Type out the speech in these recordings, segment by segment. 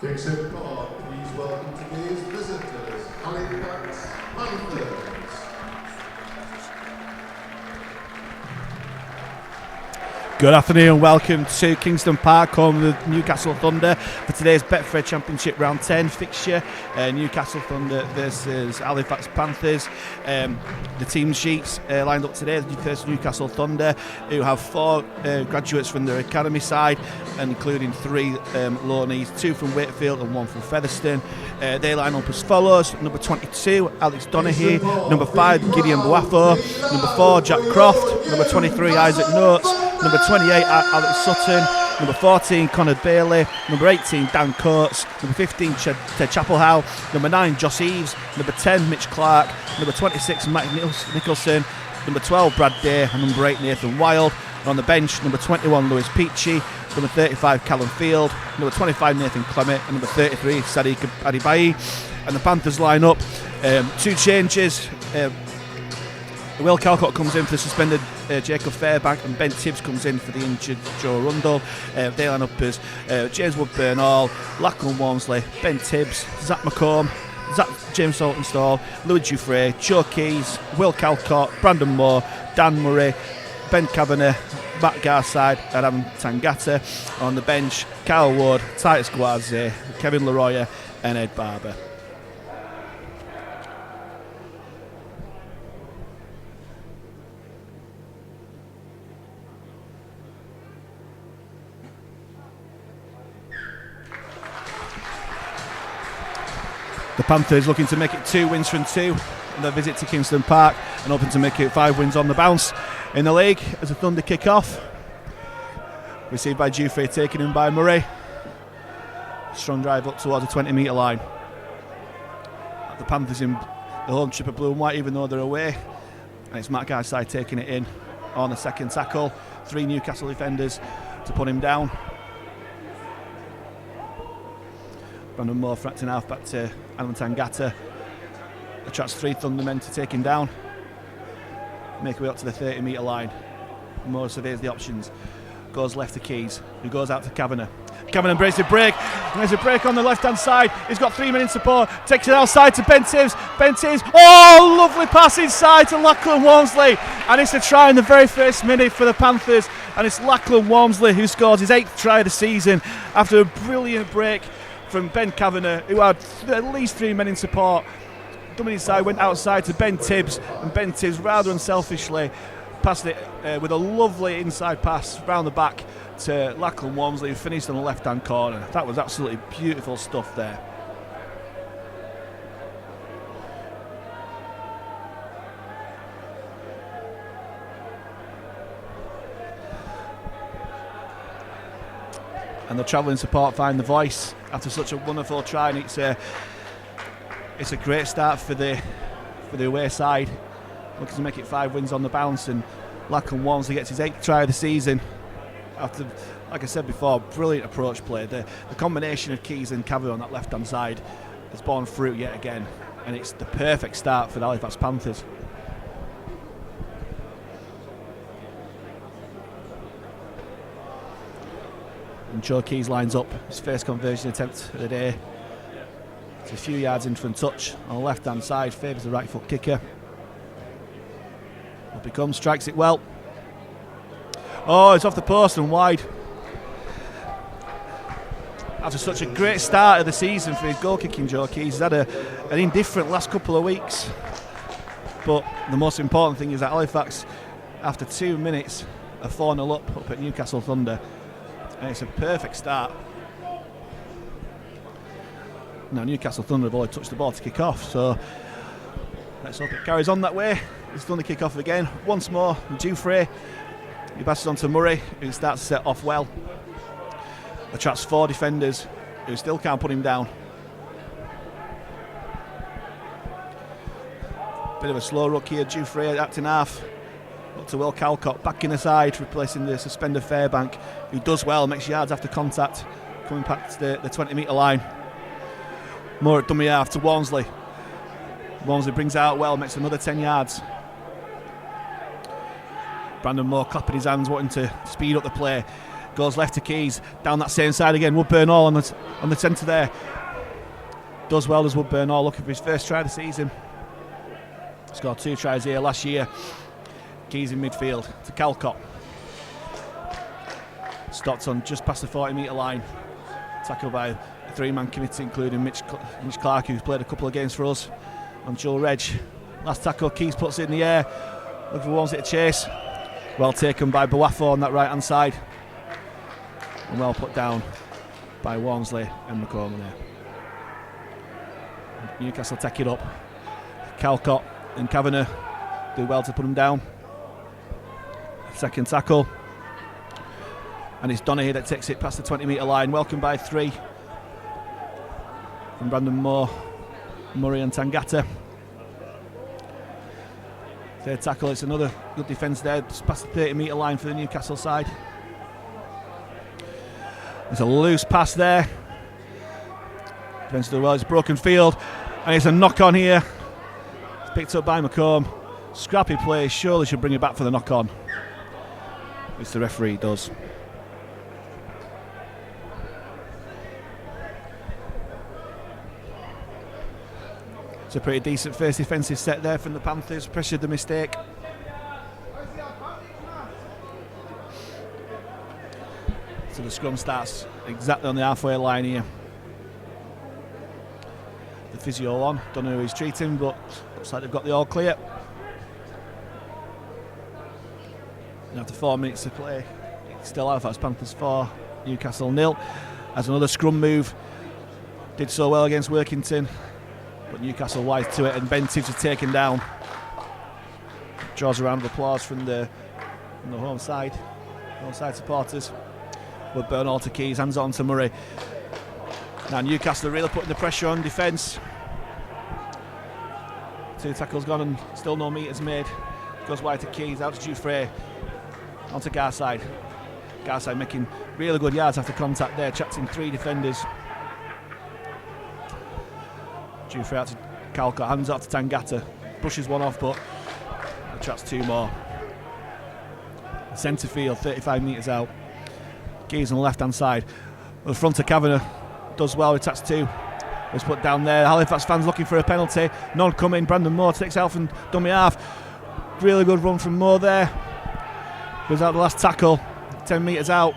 Kingston Park, please welcome today's visitors, Halifax Panthers. Good afternoon, welcome to Kingston Park, home of the Newcastle Thunder for today's Betfred Championship Round 10 fixture. Newcastle Thunder versus Halifax Panthers. The team sheets lined up today. The first Newcastle Thunder, who have 4 graduates from their academy side, including 3 loanees, 2 from Wakefield and 1 from Featherstone. They line up as follows: number 22, Alex Donaghy; number 5, Gideon Boafo; number 4, Jack Croft; number 23, Isaac Notes; number 28, Alex Sutton; number 14, Connor Bailey; number 18, Dan Coates; number 15, Ted Chapelhow; number 9, Josh Eves; number 10, Mitch Clark; number 26, Mike Nicholson; number 12, Brad Day; and number 8, Nathan Wild. And on the bench, number 21, Lewis Peachy; number 35, Callum Field; number 25, Nathan Clement; and number 33, Sadiq Adibayi. And the Panthers line up. 2 changes. Will Calcott comes in for the suspended Jacob Fairbank, and Ben Tibbs comes in for the injured Joe Rundle. They line up as James Woodburn-Hall, Lachlan Walmsley, Ben Tibbs, Zach McComb, James Saltonstall, Louis Dufresne, Joe Keys, Will Calcott, Brandon Moore, Dan Murray, Ben Kavanagh, Matt Garside, and Adam Tangata. On the bench, Kyle Ward, Titus Guaze, Kevin Leroya, and Ed Barber. The Panthers looking to make it 2 wins from 2 on their visit to Kingston Park, and hoping to make it 5 wins on the bounce in the league as the Thunder kick off. Received by Dufresne, taken in by Murray. Strong drive up towards the 20-metre line. The Panthers in the home strip of blue and white, even though they're away. And it's Matt Garside taking it in on the second tackle. 3 Newcastle defenders to put him down. Brandon Moore fracting half back to Adam Tangata. Attracts 3 Thunder men to take him down. Make way up to the 30-metre line. Moore surveys the options. Goes left to Keys, who goes out to Kavanagh. Kavanagh breaks a break. There's a break on the left-hand side. He's got 3 men in support. Takes it outside to Ben Tibbs. Ben Tibbs. Oh, lovely pass inside to Lachlan Walmsley. And it's a try in the very first minute for the Panthers. And it's Lachlan Walmsley who scores his 8th try of the season after a brilliant break from Ben Kavanagh, who had at least 3 men in support. Coming inside, went outside to Ben Tibbs, and Ben Tibbs rather unselfishly passed it with a lovely inside pass round the back to Lachlan Walmsley, who finished on the left-hand corner. That was absolutely beautiful stuff there. And the travelling support find the voice after such a wonderful try, and it's a great start for the away side, looking to make it 5 wins on the bounce. And Lachlan Walmsley gets his 8th try of the season after, like I said before, brilliant approach play. The combination of Keys and Kavanagh on that left hand side has borne fruit yet again, and it's the perfect start for the Halifax Panthers. And Joe Keys lines up his first conversion attempt of the day. It's a few yards in from touch on the left hand side, favours the right foot kicker. Up he comes, strikes it well. Oh, it's off the post and wide. After such a great start of the season for his goal kicking, Joe Keys, he's had an indifferent last couple of weeks. But the most important thing is that Halifax, after 2 minutes, are 4-0 up at Newcastle Thunder. And it's a perfect start. Now Newcastle Thunder have only touched the ball to kick off, so let's hope it carries on that way. It's Thunder kick off again. Once more, Dufresne. He passes on to Murray, who starts to set off well. Attracts 4 defenders who still can't put him down. Bit of a slow ruck here, Dufresne acting half. Up to Will Calcott, back in the side, replacing the suspended Fairbank, who does well, makes yards after contact, coming back to the 20-metre line. More at dummy half to Walmsley. Walmsley brings out well, makes another 10 yards. Brandon Moore clapping his hands, wanting to speed up the play. Goes left to Keys, down that same side again. Woodburn Hall on the centre there. Does well as Woodburn Hall, looking for his first try of the season. Scored 2 tries here last year. Keys in midfield to Calcott. Stopped on just past the 40-metre line. Tackled by a 3-man committee, including Mitch Clark, who's played a couple of games for us, and Joe Reg. Last tackle, Keys puts it in the air. Looking for Walmsley to chase. Well taken by Boafo on that right-hand side. And well put down by Walmsley and McCormick there. Newcastle take it up. Calcott and Kavanagh do well to put him down. Second tackle. And it's Donaghy that takes it past the 20-metre line. Welcomed by 3 from Brandon Moore, Murray and Tangata. Third tackle, it's another good defence there, just past the 30-metre line for the Newcastle side. There's a loose pass there. Defence do well, it's a broken field, and it's a knock-on here. It's picked up by McComb. Scrappy play, surely should bring it back for the knock-on, which the referee does. It's a pretty decent first defensive set there from the Panthers, pressured the mistake. So the scrum starts exactly on the halfway line here. The physio on, don't know who he's treating, but looks like they've got the all clear. And after 4 minutes to play, it's still Halifax Panthers 4, Newcastle 0. As another scrum move, did so well against Workington, but Newcastle wise to it, and Ben Tibbs is taken down. Draws a round of applause from the home side supporters. Woodburn Hall to Keys, hands on to Murray. Now Newcastle are really putting the pressure on defence. 2 tackles gone and still no meters made. Goes wide to Keys, out to Dufresne, onto Garside. Garside making really good yards after contact there, attracting 3 defenders. Dufresne out to Calcott, hands off to Tangata, brushes one off but attracts 2 more. Centre field, 35 metres out. Keys on the left hand side. The front of Kavanagh does well, attacks 2. It's put down there. Halifax fans looking for a penalty. None coming. Brandon Moore takes out from dummy half. Really good run from Moore there. Goes out the last tackle. 10 metres out.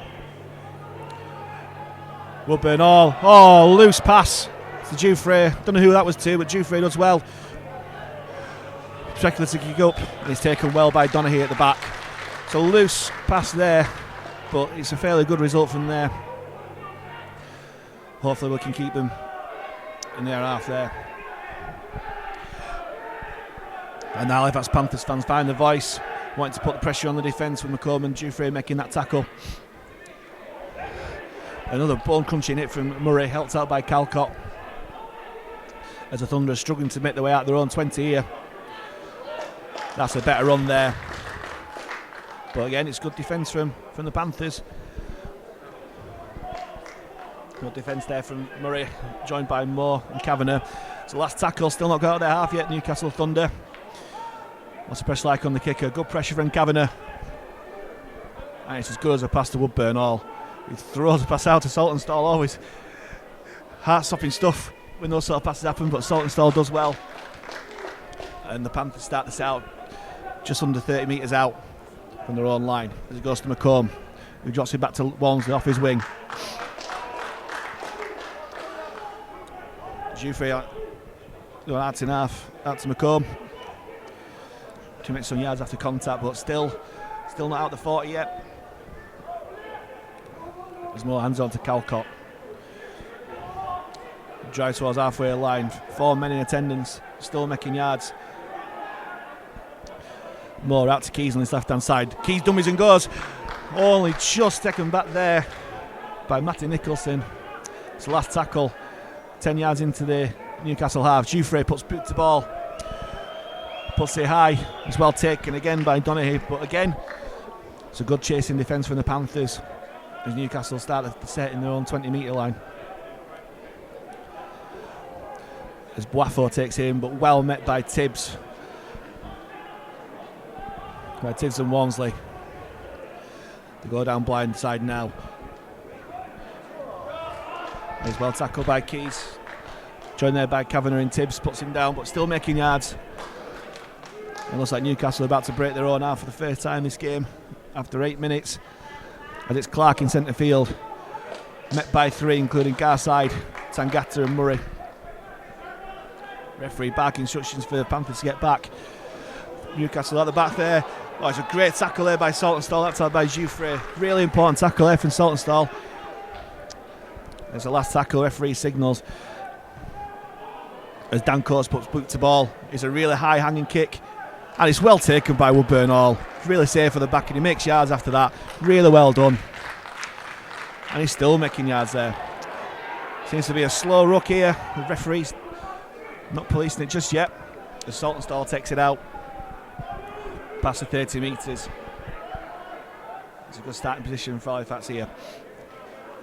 Woodburn Hall. Oh, loose pass to Dufresne. Don't know who that was to, but Dufresne does well. Specular to kick up. And it's taken well by Donaghy at the back. So loose pass there, but it's a fairly good result from there. Hopefully we can keep them in their half there. And now Halifax Panthers fans find the voice, wanting to put the pressure on the defence with McComb and Dufresne making that tackle. Another bone crunching hit from Murray, helped out by Calcott. As the Thunder are struggling to make their way out their own 20 here. That's a better run there. But again, it's good defence from the Panthers. Good defence there from Murray, joined by Moore and Kavanagh. So last tackle, still not got out of their half yet, Newcastle Thunder. What's the pressure like on the kicker? Good pressure from Kavanagh. And it's as good as a pass to Woodburn Hall. He throws a pass out to Saltonstall, always heart-stopping stuff when those sort of passes happen, but Saltonstall does well. And the Panthers start this out just under 30 metres out from their own line as it goes to McComb, who drops it back to Walmsley off his wing. Dufresne going out in half, out to McComb to make some yards after contact, but still not out the 40 yet. There's more hands on to Calcott. Drives towards halfway line, 4 men in attendance, still making yards. More out to Keys on his left hand side. Keys dummies and goes. Only just taken back there by Matty Nicholson. It's the last tackle, 10 yards into the Newcastle half. Dufresne puts boot to ball, puts it high. It's well taken again by Donaghy, but again it's a good chasing defence from the Panthers as Newcastle start the set in their own 20 metre line. As Boafo takes him, but well met by Tibbs. By Tibbs and Walmsley. They go down blind side now. As well tackled by Keys. Joined there by Kavanagh and Tibbs, puts him down, but still making yards. It looks like Newcastle are about to break their own half for the first time this game after 8 minutes. As it's Clark in centre field, met by 3, including Garside, Tangata and Murray. Referee barking instructions for the Panthers to get back. Newcastle at the back there. Oh, it's a great tackle there by Saltonstall. That's out by Jouffre. Really important tackle there from Saltonstall. There's the last tackle, referee signals. As Dan Coates puts boot to ball. It's a really high hanging kick. And it's well taken by Woodburn Hall. Really safe for the back, and he makes yards after that. Really well done. And he's still making yards there. Seems to be a slow ruck here. The referee's not policing it just yet. As Saltonstall takes it out. Past the 30 metres. It's a good starting position for Halifax here.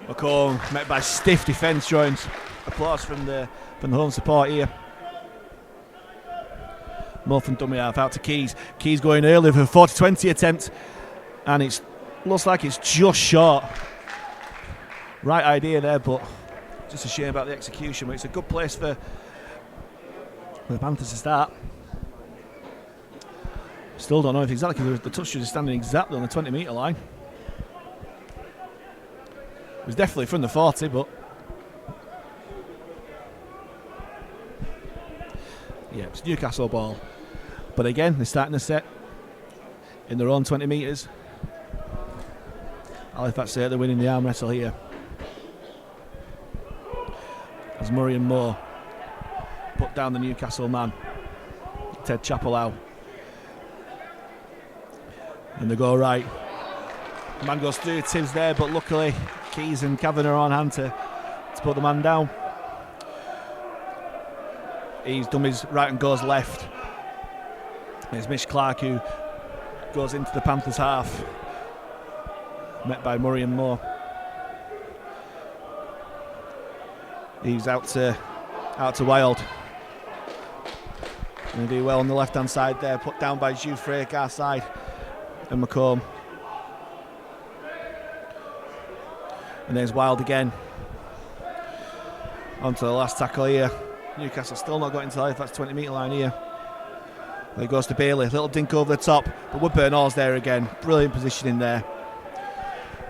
McComb met by stiff defence, joins applause from the home support here. More from dummy half out to Keys. Keys going early for a 40-20 attempt, and it looks like it's just short. Right idea there, but just a shame about the execution. But it's a good place for the Panthers to start. Still don't know if exactly the touch is standing exactly on the 20-metre line. It was definitely from the 40, but yeah, it's Newcastle ball. But again, they're starting the set in their own 20 metres. Halifax say they're winning the arm wrestle here. As Murray and Moore put down the Newcastle man, Ted Chappellow. And they go right. The man goes through, Tibbs there, but luckily Keys and Kavanagh are on hand to put the man down. He's done his right and goes left. It's Mitch Clark who goes into the Panthers half, met by Murray and Moore. He's out to Wild. And they do well on the left hand side there, put down by Jouffre, Garside and McComb. And there's Wild again. On to the last tackle here. Newcastle still not got into the Halifax 20 metre line here. There he goes to Bailey, little dink over the top, but Woodburn Hall's there again. Brilliant positioning there.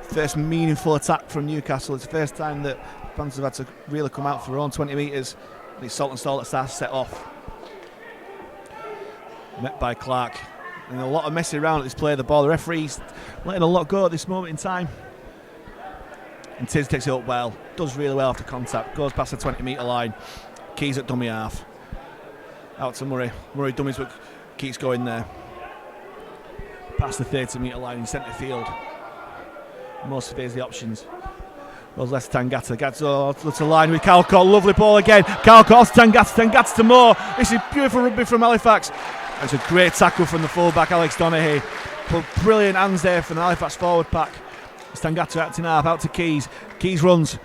First meaningful attack from Newcastle. It's the first time that Panthers have had to really come out for their own 20 metres. It's Saltonstall that starts to set off. Met by Clark. And a lot of messing around at this play of the ball. The referee's letting a lot go at this moment in time. And Tibbs takes it up well. Does really well after contact. Goes past the 20 metre line. Keys at dummy half. Out to Murray. Murray dummies, but keeps going there. Past the 30 metre line in centre field. Most surveys the options. Goes left to Tangata. Gets to line with Calcott. Lovely ball again. Calcott to Tangata. Tangata to Moore. This is beautiful rugby from Halifax. It's a great tackle from the fullback, Alex Donaghy. Put brilliant hands there from the Halifax forward pack. Tangata acting half, out to Keys. Keys runs.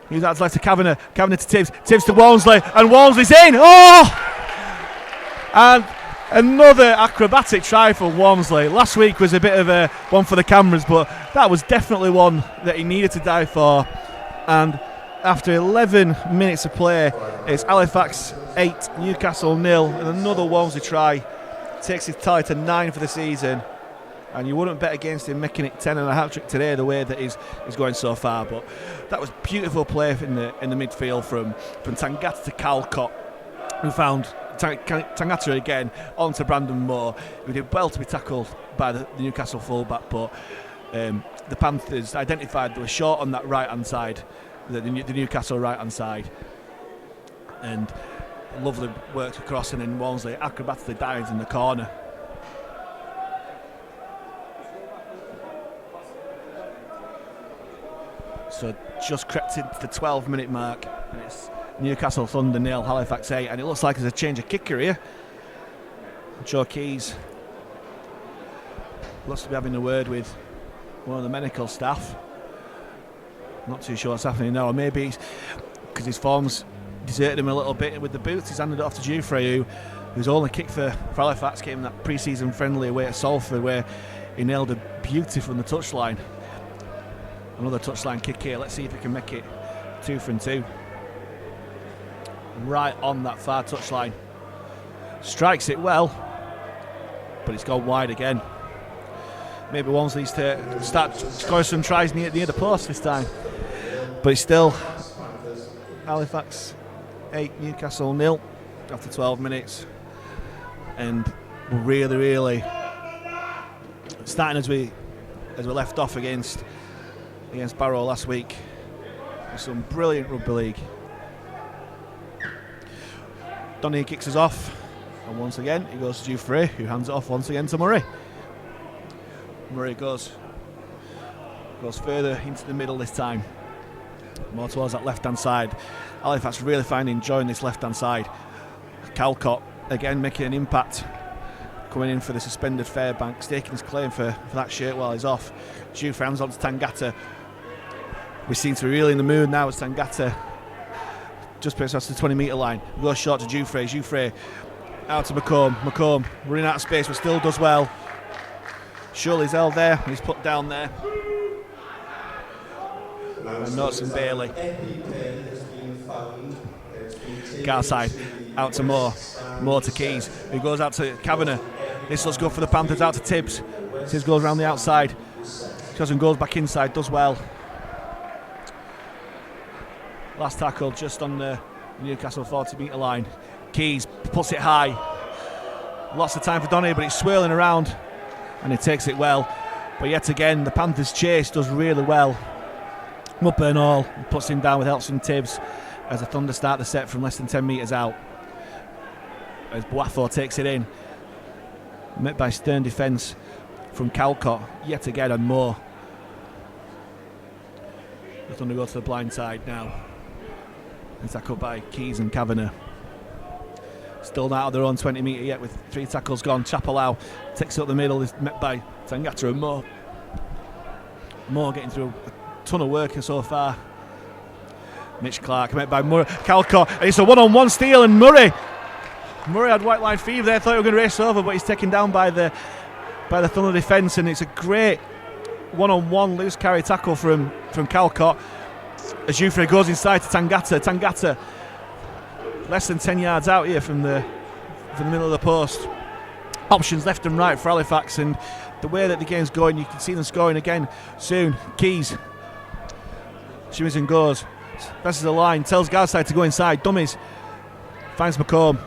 He's out left to Kavanagh. Kavanagh to Tibbs. Tibbs to Walmsley. And Walmsley's in. Oh! And another acrobatic try for Walmsley. Last week was a bit of a one for the cameras, but that was definitely one that he needed to die for. And after 11 minutes of play, it's Halifax 8, Newcastle 0, and another Walmsley try. Takes his tally to 9 for the season. And you wouldn't bet against him making it 10 and a hat trick today, the way that he's going so far. But that was beautiful play in the midfield from Tangata to Calcott, who found Tangata again onto Brandon Moore, who did well to be tackled by the Newcastle fullback. But the Panthers identified they were short on that right hand side, the Newcastle right hand side, and lovely work across, and then Walmsley acrobatically dives in the corner. So just crept into the 12-minute mark, and it's Newcastle Thunder 0, Halifax 8, and it looks like there's a change of kicker here. Joe Keys looks to be having a word with one of the medical staff. Not too sure what's happening now, or maybe because his form's deserted him a little bit with the boots. He's handed it off to Jouffre, who's only kicked for Halifax, came in that pre-season friendly away at Salford, where he nailed a beauty from the touchline. Another touchline kick here. Let's see if he can make it 2 from 2. right on that far touchline. Strikes it well, but it's gone wide again. Maybe Walmes needs to start scoring some tries near the post this time. But it's still Halifax 8, Newcastle 0 after 12 minutes. And we're really starting as we left off against Barrow last week. With some brilliant rugby league. Donny kicks us off, and once again he goes to Dufresne, who hands it off once again to Murray. Murray goes further into the middle this time, more towards that left hand side. Halifax really enjoying this left hand side. Calcott again making an impact, coming in for the suspended Fairbank, staking his claim for that shirt while he's off. Dufresne hands on to Tangata. We seem to be really in the mood now as Tangata just puts us to the 20 metre line. We go short to Dufresne out to McComb running out of space but still does well. Shirley's held there and he's put down there. And Norton Bailey. Guard side out to Moore to Keys, who goes out to Kavanagh. This looks good for the Panthers, out to Tibbs. Tibbs goes around the outside. Cousin goes back inside, does well. Last tackle just on the Newcastle 40 metre line. Keys puts it high. Lots of time for Donny, but he's swirling around and he takes it well. But yet again, the Panthers chase does really well. Mupper and all, puts him down with help from Tibbs as the Thunder start the set from less than 10 metres out. As Boafo takes it in. Met by stern defence from Calcott yet again and more. The Thunder go to the blind side now. And tackled by Keys and Kavanagh. Still not out of their own 20 metre yet with 3 tackles gone. Chapalau takes it up the middle, is met by Tangata and Moore. Moore getting through a ton of work so far. Mitch Clark met by Murray. Calcott, and it's a one-on-one steal, and Murray had white line fever there, thought he was going to race over, but he's taken down by the Thunder defence, and it's a great one-on-one loose carry tackle from Calcott. As Dufresne goes inside to Tangata less than 10 yards out here from the middle of the post. Options left and right for Halifax, and the way that the game's going, you can see them scoring again soon. Keys shimmies and goes, presses the line, tells Garside to go inside, dummies, finds McComb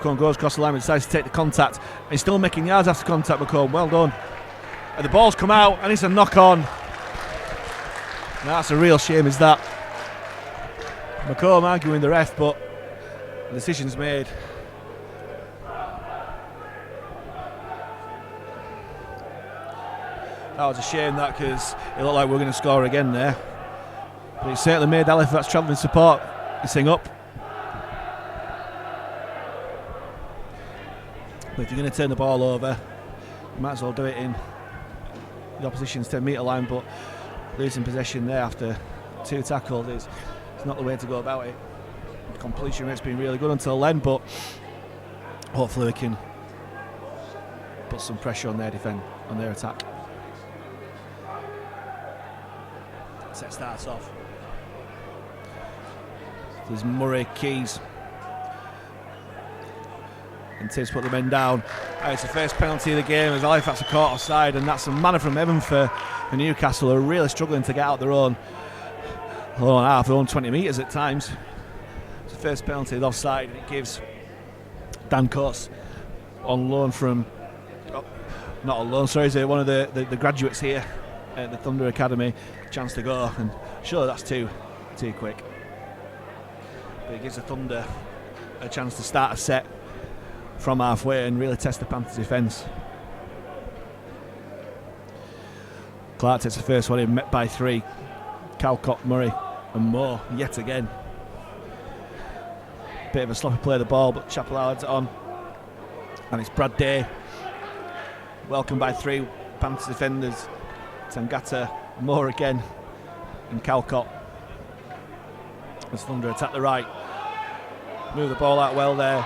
goes across the line but decides to take the contact, and he's still making yards after contact. McComb, well done. And the ball's come out and it's a knock on. That's a real shame, is that. McComb arguing the ref, but the decision's made. That was a shame, that, because it looked like we were going to score again there. But it certainly made Halifax travelling support this thing up. But if you're going to turn the ball over, you might as well do it in the opposition's 10 metre line, but losing possession there after 2 tackles is not the way to go about it. The completion rate's been really good until then, but hopefully we can put some pressure on their attack. Set starts off. There's Murray, Keys, and Tibbs put the men down. It's the first penalty of the game as Halifax are caught offside, and that's a manna from heaven for Newcastle, who are really struggling to get out their own half, their own 20 metres at times. It's the first penalty offside, and it gives Dan Coates on loan from, not on loan, sorry, one of the graduates here at the Thunder Academy, a chance to go, and sure, that's too quick. But it gives the Thunder a chance to start a set from halfway and really test the Panthers' defence. Clark takes the first one in, met by 3. Calcott, Murray and Moore yet again. Bit of a sloppy play of the ball, but Chappell adds it on. And it's Brad Day, welcomed by 3 Panthers defenders. Tangata, Moore again, and Calcott. As Thunder attack the right. Move the ball out well there.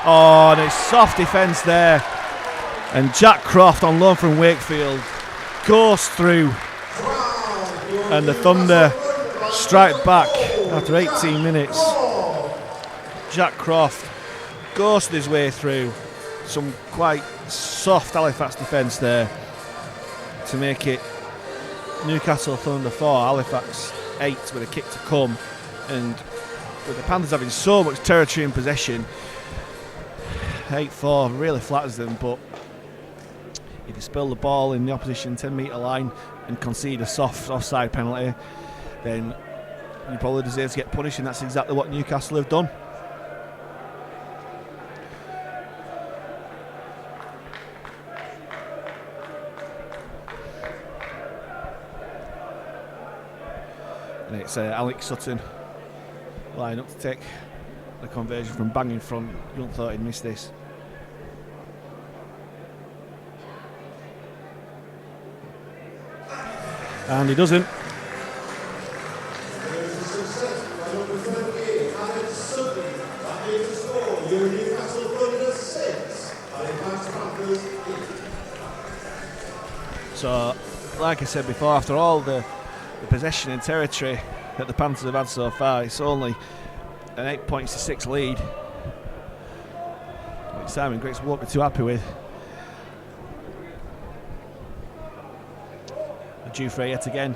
Oh, and it's soft defence there. And Jack Croft on loan from Wakefield goes through. And the Thunder strike back after 18 minutes. Jack Croft ghosted his way through some quite soft Halifax defence there to make it Newcastle Thunder 4, Halifax 8 with a kick to come. And with the Panthers having so much territory in possession, 8-4 really flatters them, but if you spill the ball in the opposition 10-metre line and concede a soft offside penalty, then you probably deserve to get punished, and that's exactly what Newcastle have done. And it's Alex Sutton line up to take the conversion from bang in front. You wouldn't thought he'd miss this. And he doesn't. So, like I said before, after all the possession and territory that the Panthers have had so far, it's only an 8 points to 6 lead, which Simon Griggs won't be too happy with. Dufresne yet again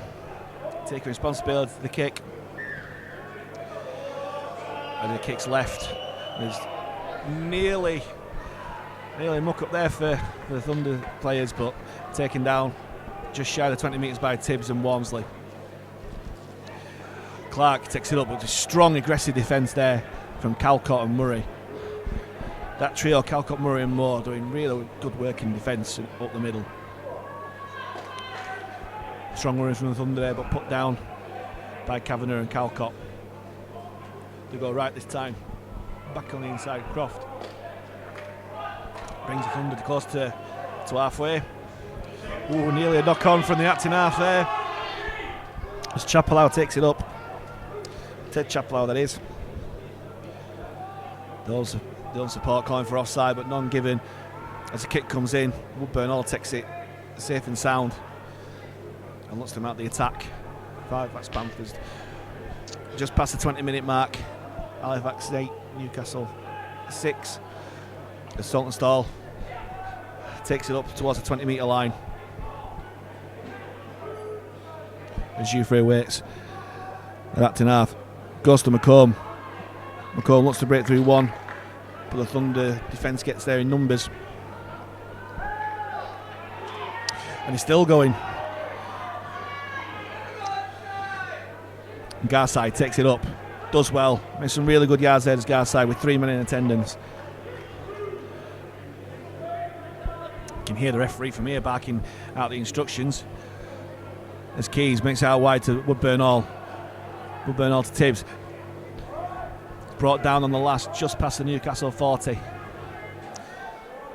taking responsibility for the kick, and the kick's left. There's nearly muck up there for the Thunder players, but taken down just shy of 20 metres by Tibbs and Walmsley. Clark takes it up, but a strong aggressive defence there from Calcott and Murray. That trio, Calcott, Murray and Moore, doing really good work in defence up the middle. Strong runners from the Thunder there, but put down by Kavanagh and Calcott. They go right this time. Back on the inside, Croft brings the Thunder close to halfway. Ooh, nearly a knock on from the acting half there, as Chapelau takes it up. Ted Chapelau, that is. Those support calling for offside, but none given as the kick comes in. Woodburn all takes it safe and sound and looks to mount the attack. Halifax Panthers just past the 20-minute mark. Halifax 8, Newcastle 6. As Saltonstall takes it up towards the 20-metre line. As Dufresne waits at acting half, goes to McComb. McComb looks to break through one, but the Thunder defence gets there in numbers, and he's still going. Garside takes it up, does well, makes some really good yards there as Garside with 3 men in attendance. You can hear the referee from here barking out the instructions as Keys makes it out wide to Woodburn Hall. Woodburn Hall to Tibbs. Brought down on the last, just past the Newcastle 40.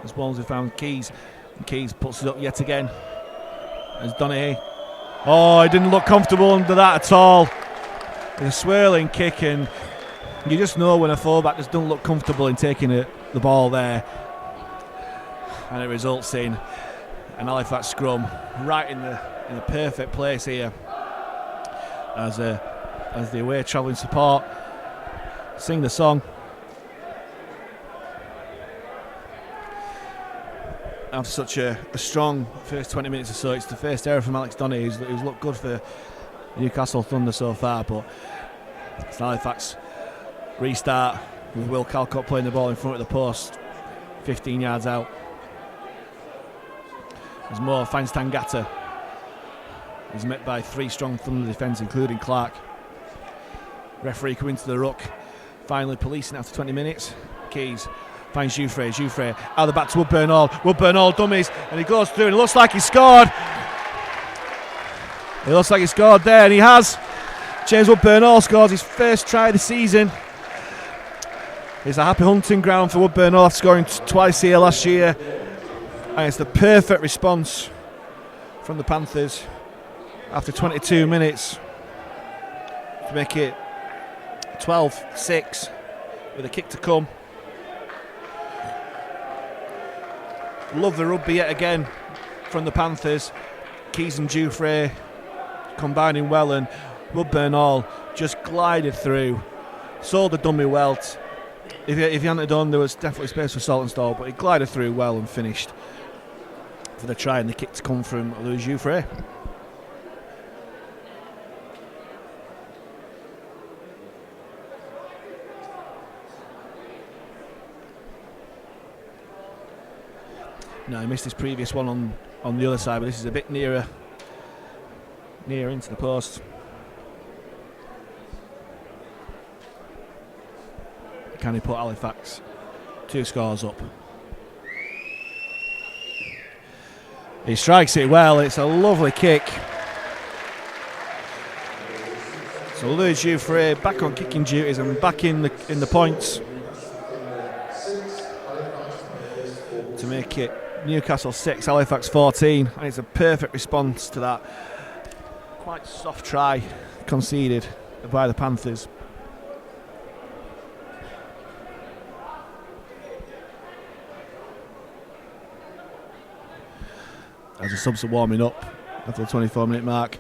As Walmsley found Keys, and Keys puts it up yet again. As Donaghy. Oh, he didn't look comfortable under that at all. A swirling kick, and you just know when a fullback just doesn't look comfortable in taking the ball there, and it results in an Halifax scrum right in the perfect place here as the away travelling support sing the song. After such a strong first 20 minutes or so, it's the first error from Alex Donaghy, who's looked good for Newcastle Thunder so far, but it's an Halifax restart with Will Calcott playing the ball in front of the post, 15 yards out. As Moore finds Tangata. He's met by 3 strong Thunder defence, including Clark. Referee coming to the ruck, finally policing after 20 minutes. Keys finds Dufresne out of the back to Woodburn Hall dummies, and he goes through, and it looks like he scored. It looks like he scored there, and he has. James Woodburn Hall scores his first try of the season. It's a happy hunting ground for Woodburn Hall after scoring twice here last year, and it's the perfect response from the Panthers after 22 minutes to make it 12-6 with a kick to come. Love the rugby yet again from the Panthers. Keys and Dufresne combining well, and Woodburn Hall just glided through, saw the dummy welt, if he hadn't done, there was definitely space for Saltonstall, but he glided through well and finished for the try, and the kick to come from Louis Jouffre. No, he missed his previous one on the other side, but this is a bit nearer into the post. Can he put Halifax 2 scores up? He strikes it well. It's a lovely kick. So Louis Jouffre back on kicking duties and back in the points to make it Newcastle 6, Halifax 14, and it's a perfect response to that quite soft try conceded by the Panthers. As the subs are warming up after the 24-minute mark.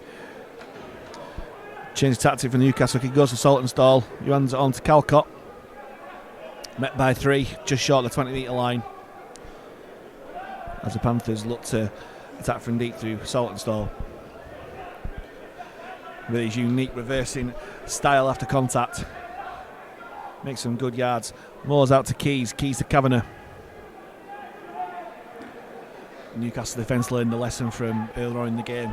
Change of tactic for Newcastle. He goes to Saltonstall. He hands it on to Calcott. Met by 3, just short of the 20-metre line. As the Panthers look to attack from deep through Saltonstall. With his unique reversing style after contact. Makes some good yards. Moore's out to Keys to Kavanagh. Newcastle defence learned the lesson from earlier on in the game.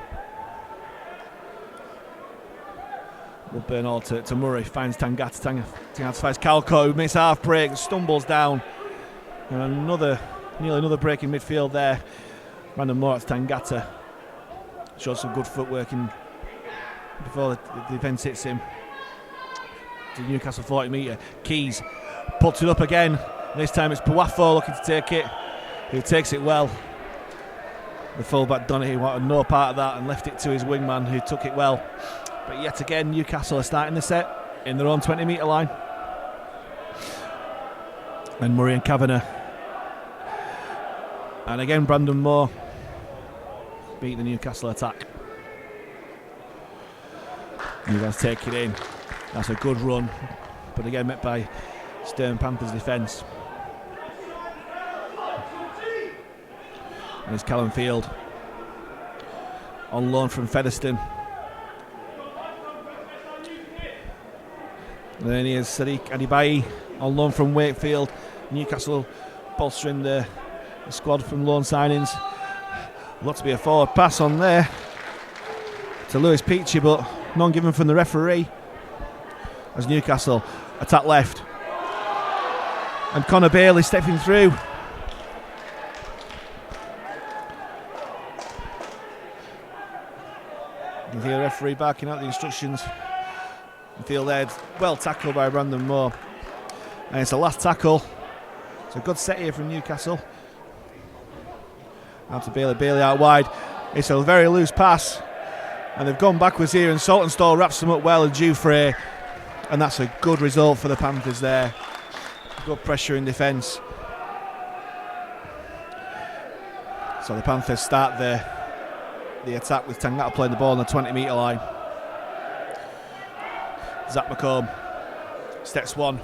Woodburn all to Murray, finds Tangata. Tangata finds Calco, who makes a half break, stumbles down. And nearly another break in midfield there. Brandon Moore at Tangata. Showed some good footwork before the defence hits him. To Newcastle 40 metre. Keys puts it up again. This time it's Puafo looking to take it. Who takes it well. The fullback Donaghy wanted no part of that and left it to his wingman, who took it well. But yet again, Newcastle are starting the set in their own 20-metre line. And Murray and Kavanagh. And again, Brandon Moore beat the Newcastle attack. Newcastle take it in. That's a good run, but again met by stern Panthers defence. And it's Callum Field on loan from Featherstone. And then he has Sadiq Adibayi on loan from Wakefield. Newcastle bolstering the squad from loan signings. Looked to be a forward pass on there to Lewis Peachy, but none given from the referee. As Newcastle attack left. And Connor Bailey stepping through. You can hear the referee barking out the instructions. Field head, well tackled by Brandon Moore. And it's the last tackle. It's a good set here from Newcastle. Out to Bailey out wide. It's a very loose pass. And they've gone backwards here, and Saltonstall wraps them up well, and Jouffre. And that's a good result for the Panthers there. Good pressure in defence. So the Panthers start the attack with Tangata playing the ball on the 20-metre line. Zach McComb steps one.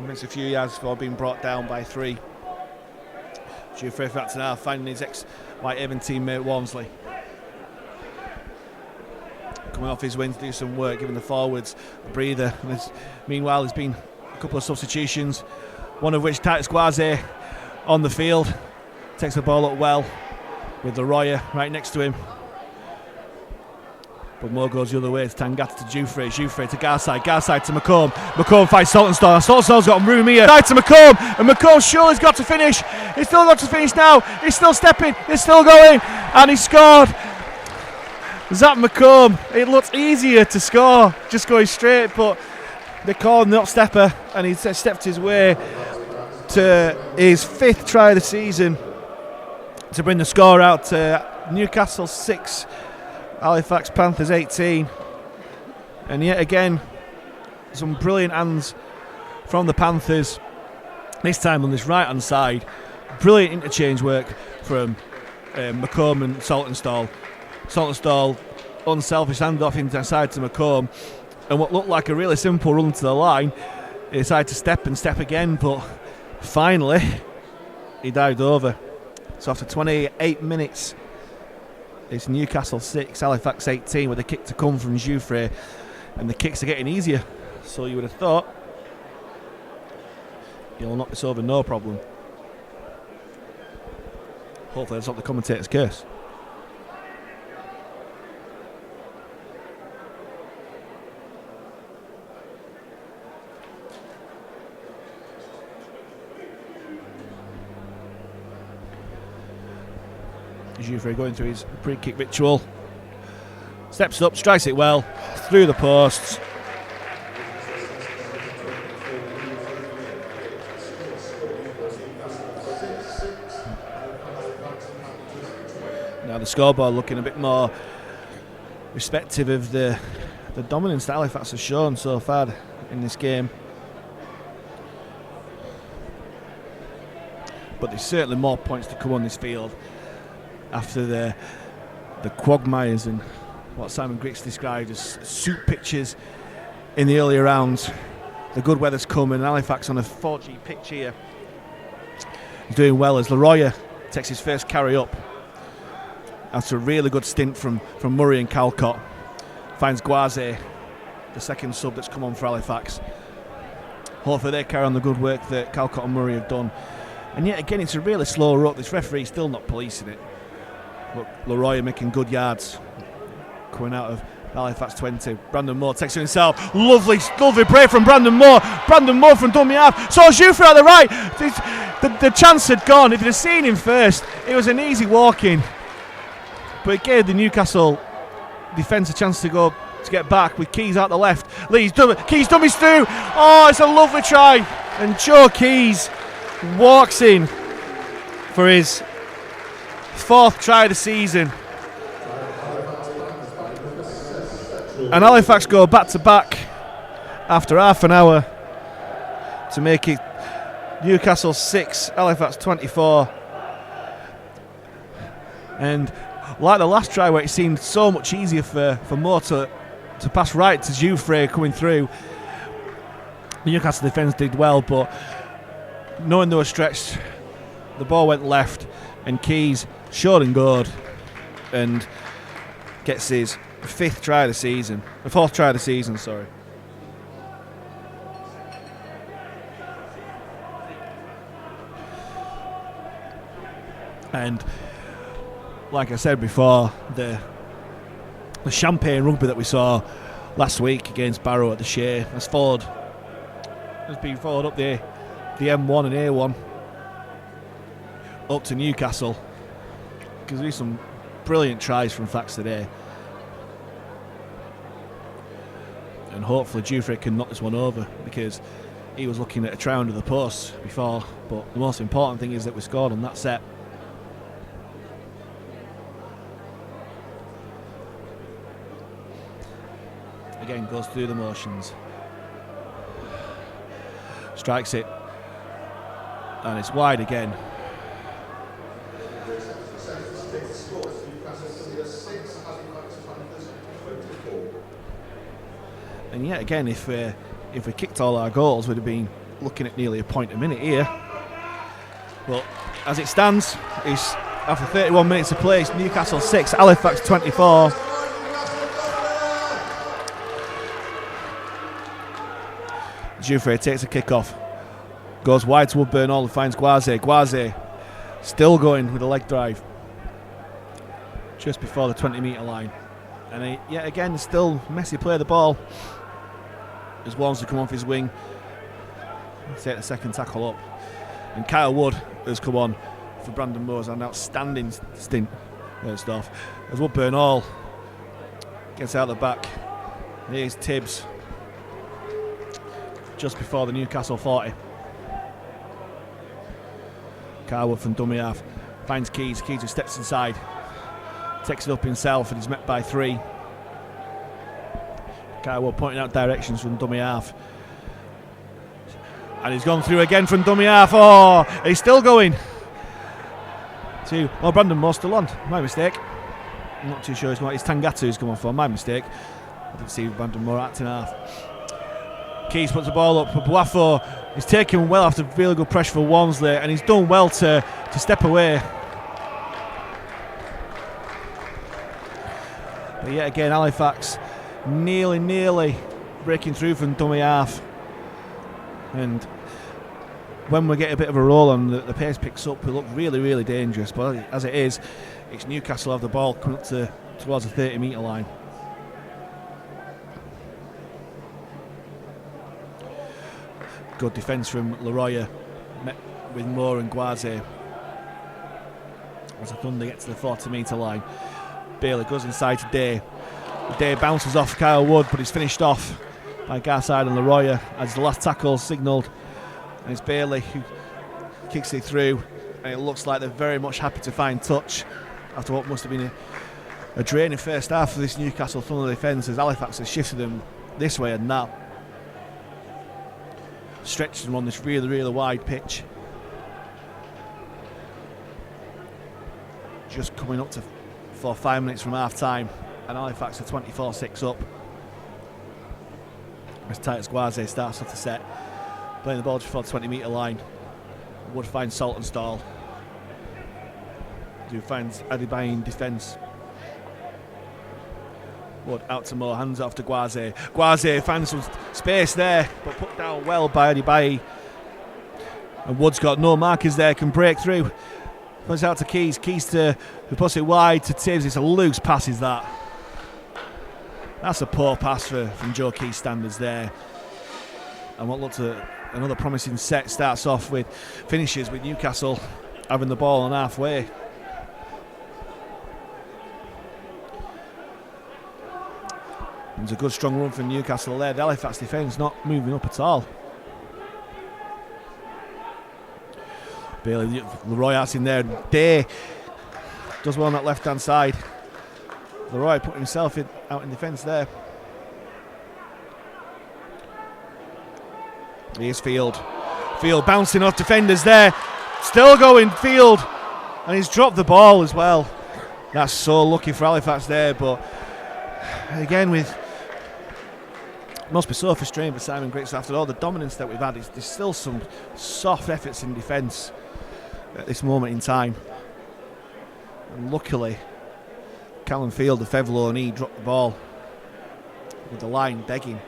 Makes a few yards before being brought down by 3. Jouffre for now finding his ex-White Haven teammate Walmsley. Coming off his wing to do some work, giving the forwards a breather. And meanwhile, there's been a couple of substitutions, one of which Titus Gwaze on the field. Takes the ball up well with the Royer right next to him. But Moore goes the other way. It's Tangata to Jouffre to Garside to McComb. McComb fights Saltonstall. Saltonstall's got room here. Side to McComb, and McComb surely's got to finish. He's still got to finish now. He's still stepping. He's still going, and he scored. Zach McComb. It looks easier to score just going straight, but they called not stepper, and he stepped his way to his 5th try of the season to bring the score out to Newcastle 6. Halifax Panthers 18. And yet again, some brilliant hands from the Panthers. This time on this right hand side, brilliant interchange work from McComb and Saltonstall. Saltonstall, unselfish handoff inside to McComb, and what looked like a really simple run to the line He decided to step again, but finally he dived over. So after 28 minutes, it's Newcastle 6, Halifax 18, with a kick to come from Jouffre, and the kicks are getting easier. So you would have thought he'll knock this over no problem. Hopefully that's not the commentator's curse. Jouffre going through his pre-kick ritual. Steps up, strikes it well, through the posts. Now the scoreboard looking a bit more respective of the dominance that Halifax has shown so far in this game. But there's certainly more points to come on this field after the quagmires and what Simon Griggs described as soup pitches in the earlier rounds. The good weather's come, and Halifax on a 4G pitch here is doing well as Leroy takes his first carry up after a really good stint from Murray and Calcott. Finds Guaze, the second sub that's come on for Halifax. Hopefully they carry on the good work that Calcott and Murray have done. And yet again, it's a really slow ruck. This referee's still not policing it. Look, Leroy making good yards coming out of Halifax 20. Brandon Moore takes it himself. Lovely break from Brandon Moore. Brandon Moore from dummy half. So Jouffre at the right. The chance had gone. If you'd have seen him first, it was an easy walk in. But it gave the Newcastle defence a chance to get back with Keys out the left. Keys dummies through. Oh, it's a lovely try. And Joe Keys walks in for his 4th try of the season. And Halifax go back to back after half an hour to make it Newcastle 6, Halifax 24. And like the last try where it seemed so much easier for Moore to pass right to Jouffre coming through, the Newcastle defence did well, but knowing they were stretched, the ball went left and Keys short and good and gets his 4th try of the season. And like I said before, the champagne rugby that we saw last week against Barrow at the Shea has been followed up the M1 and A1 up to Newcastle. Because there's some brilliant tries from Fax today, and hopefully Jouffre can knock this one over, because he was looking at a try under the post before. But the most important thing is that we scored on that set. Again, goes through the motions, strikes it, and it's wide again. And yet again, if we kicked all our goals, we'd have been looking at nearly a point a minute here. But as it stands, it's after 31 minutes of play, it's Newcastle 6, Halifax 24. Jouffre takes a kick off, goes wide to Woodburn Hall and finds Guaze. Guaze still going with a leg drive just before the 20-metre line. And yet again, still messy play of the ball as Warnes to come off his wing, take the second tackle up. And Kyle Wood has come on for Brandon Moore's an outstanding stint first off, as Woodburn Hall gets out the back. Here's Tibbs just before the Newcastle 40. Kyle Wood from dummy half finds Keys. Keys who steps inside, takes it up himself, and he's met by 3. Kyle Wood pointing out directions from dummy half, and he's gone through again from dummy half. Oh, he's still going. Brandon Moore's still on. My mistake. I'm not too sure. It's Tangata who's come on for. My mistake. I didn't see Brandon Moore acting half. Keys puts the ball up for Boafo. He's taken well after really good pressure for Walmsley, and he's done well to step away. But yet again, Halifax nearly breaking through from dummy half. And when we get a bit of a roll on, the pace picks up, we look really dangerous. But as it is, it's Newcastle have the ball coming up towards the 30-metre line. Good defence from Leroy, met with Moore and Guaze. As the Thunder get to the 40-metre line, Bailey goes inside to Day. Day bounces off Kyle Wood, but he's finished off by Garside and Leroy as the last tackle signalled. And it's Bailey who kicks it through, and it looks like they're very much happy to find touch after what must have been a draining first half of this Newcastle Thunder defence, as Halifax has shifted them this way and that, stretched them on this really wide pitch. Just coming up for 5 minutes from half time, and Halifax are 24-6 up. As Titus Guaze starts off the set, playing the ball just before the 20-metre line. Wood finds Saltonstall, who finds Adebayo in defence. Wood out to Moore, hands off to Guaze. Guaze finds some space there, but put down well by Adebayo. And Wood's got no markers there, can break through. Puts out to Keys. Keys who puts it wide to Tibbs. It's a loose pass, is that? That's a poor pass from Joe Keys standards there. And what looked at another promising set starts off with finishes with Newcastle having the ball on halfway. There's a good strong run from Newcastle there. The Halifax defence not moving up at all. Bailey, Leroy out in there. Day does well on that left hand side. Leroy put himself out in defence there. Here's Field. Field bouncing off defenders there. Still going Field. And he's dropped the ball as well. That's so lucky for Halifax there. But again, must be so frustrating for Simon Griggs after all the dominance that we've had. There's still some soft efforts in defence at this moment in time. And luckily, Callum Field, the Fevlo, and he dropped the ball with the line begging,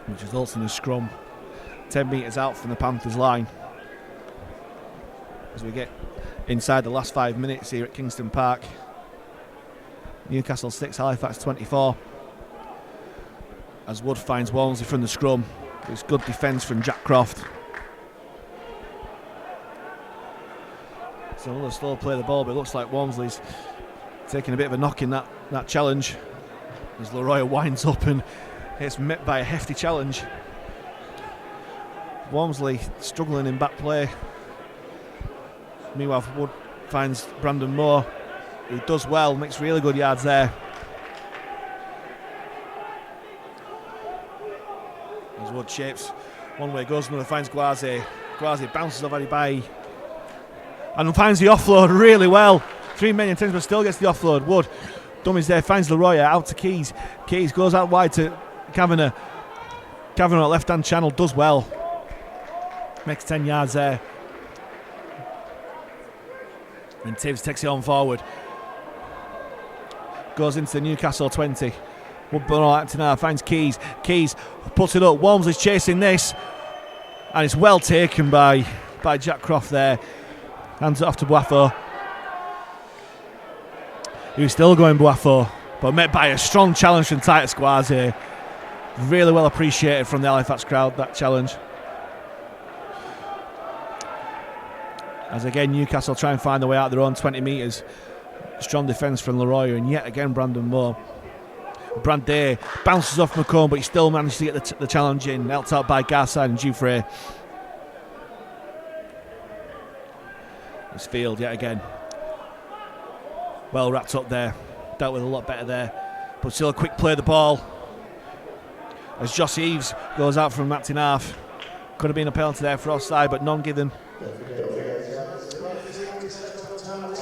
which results in a scrum 10 metres out from the Panthers line. As we get inside the last 5 minutes here at Kingston Park. Newcastle 6, Halifax 24. As Wood finds Walmsley from the scrum. It's good defence from Jack Croft. So another slow play of the ball, but it looks like Walmsley's taking a bit of a knock in that challenge. As Leroy winds up and it's met by a hefty challenge. Walmsley struggling in back play. Meanwhile, Wood finds Brandon Moore, who does well, makes really good yards there. As Wood shapes, one way goes, another finds Guaze. Guaze bounces off Adebayo and finds the offload really well. 3 men intense, but still gets the offload. Wood dummies there, finds Leroy out to Keys. Keys goes out wide to Kavanagh. Kavanagh left hand channel does well. Makes 10 yards there. And Tibbs takes it on forward. Goes into the Newcastle 20. Woodburn acting now, finds Keys. Keys puts it up. Walmsley's chasing this. And it's well taken by Jack Croft there. Hands it off to Boafo. Who's still going Boafo, but met by a strong challenge from Titus Guaze. Really well appreciated from the Halifax crowd, that challenge. As again, Newcastle try and find their way out their own 20 metres. Strong defence from Leroy, and yet again Brandon Moore. Brand Day bounces off McComb, but he still managed to get the challenge in, helped out by Garside and Dufresne. It's Field yet again. Well wrapped up there, dealt with a lot better there, but still a quick play of the ball. As Josh Eves goes out from Martin half. Could have been a penalty there for offside, but none given.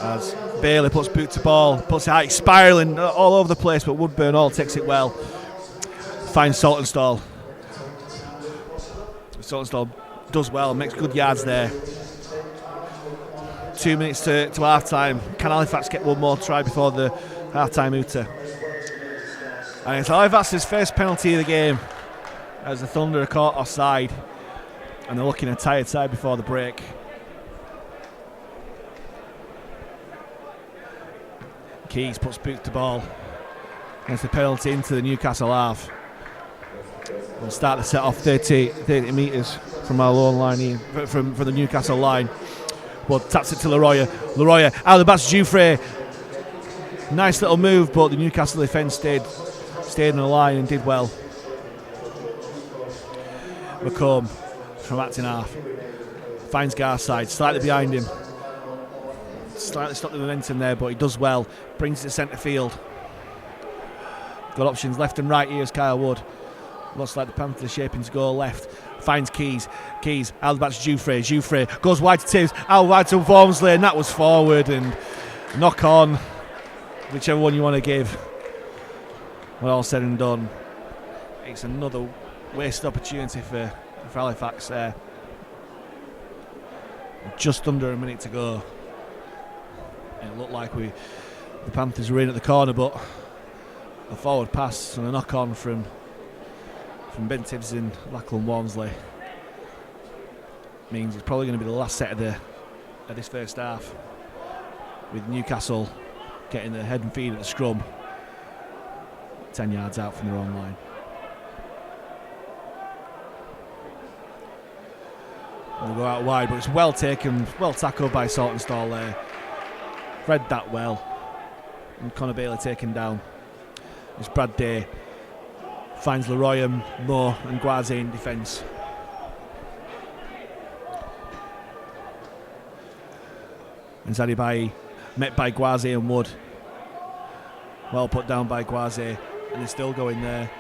As Bailey puts boot to ball, puts it high, spiralling all over the place, but Woodburn all takes it well. finds Saltonstall. Saltonstall does well, makes good yards there. 2 minutes to half time. Can Halifax get one more try before the half time hooter? And it's Halifax's first penalty of the game as the Thunder are caught offside, and they're looking a tired side before the break. Keys puts boot to ball. Gets the penalty into the Newcastle half. We'll start the set off 30 metres from our own line here, from the Newcastle line. But taps it to Leroy. Leroy out of the bats, Jouffre. Nice little move, but the Newcastle defence stayed in the line and did well. McComb from acting half finds Garside, slightly behind him. Slightly stopped the momentum there, but he does well. Brings it to centre field. Got options left and right here as Kyle Wood. Looks like the Panthers are shaping to go left. Finds Keys. Keys out of the back to Jouffre. Jouffre goes wide to Tibbs. Out wide to Wormsley, and that was forward and knock on. Whichever one you want to give. When all said and done, it's another wasted opportunity for Halifax there. Just under a minute to go. It looked like the Panthers were in at the corner, but a forward pass and a knock on from Ben Tibbs and Lachlan Wormsley means it's probably going to be the last set of this first half, with Newcastle getting the head and feet at the scrum 10 yards out from their own line. They'll go out wide, but it's well taken, well tackled by Saltonstall there. Read that well, and Connor Bailey taken down. It's Brad Day finds Leroy and Moore and Guaze in defence. And Zadibai met by Guaze and Wood. Well put down by Guaze, and they're still going there.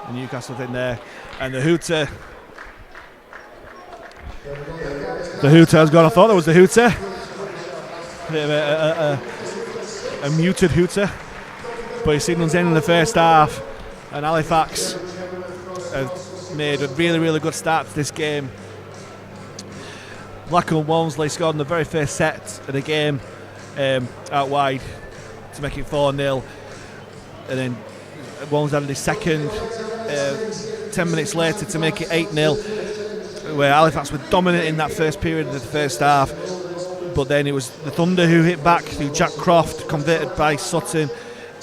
And Newcastle in there, and the hooter has gone. I thought that was the hooter. Bit of a muted hooter, but he signals in the first half, and Halifax have made a really, really good start to this game. Lachlan Wormsley scored in the very first set of the game out wide to make it 4-0, and then Wormsley added his second 10 minutes later to make it 8-0, where Halifax were dominant in that first period of the first half. But then it was the Thunder who hit back through Jack Croft, converted by Sutton,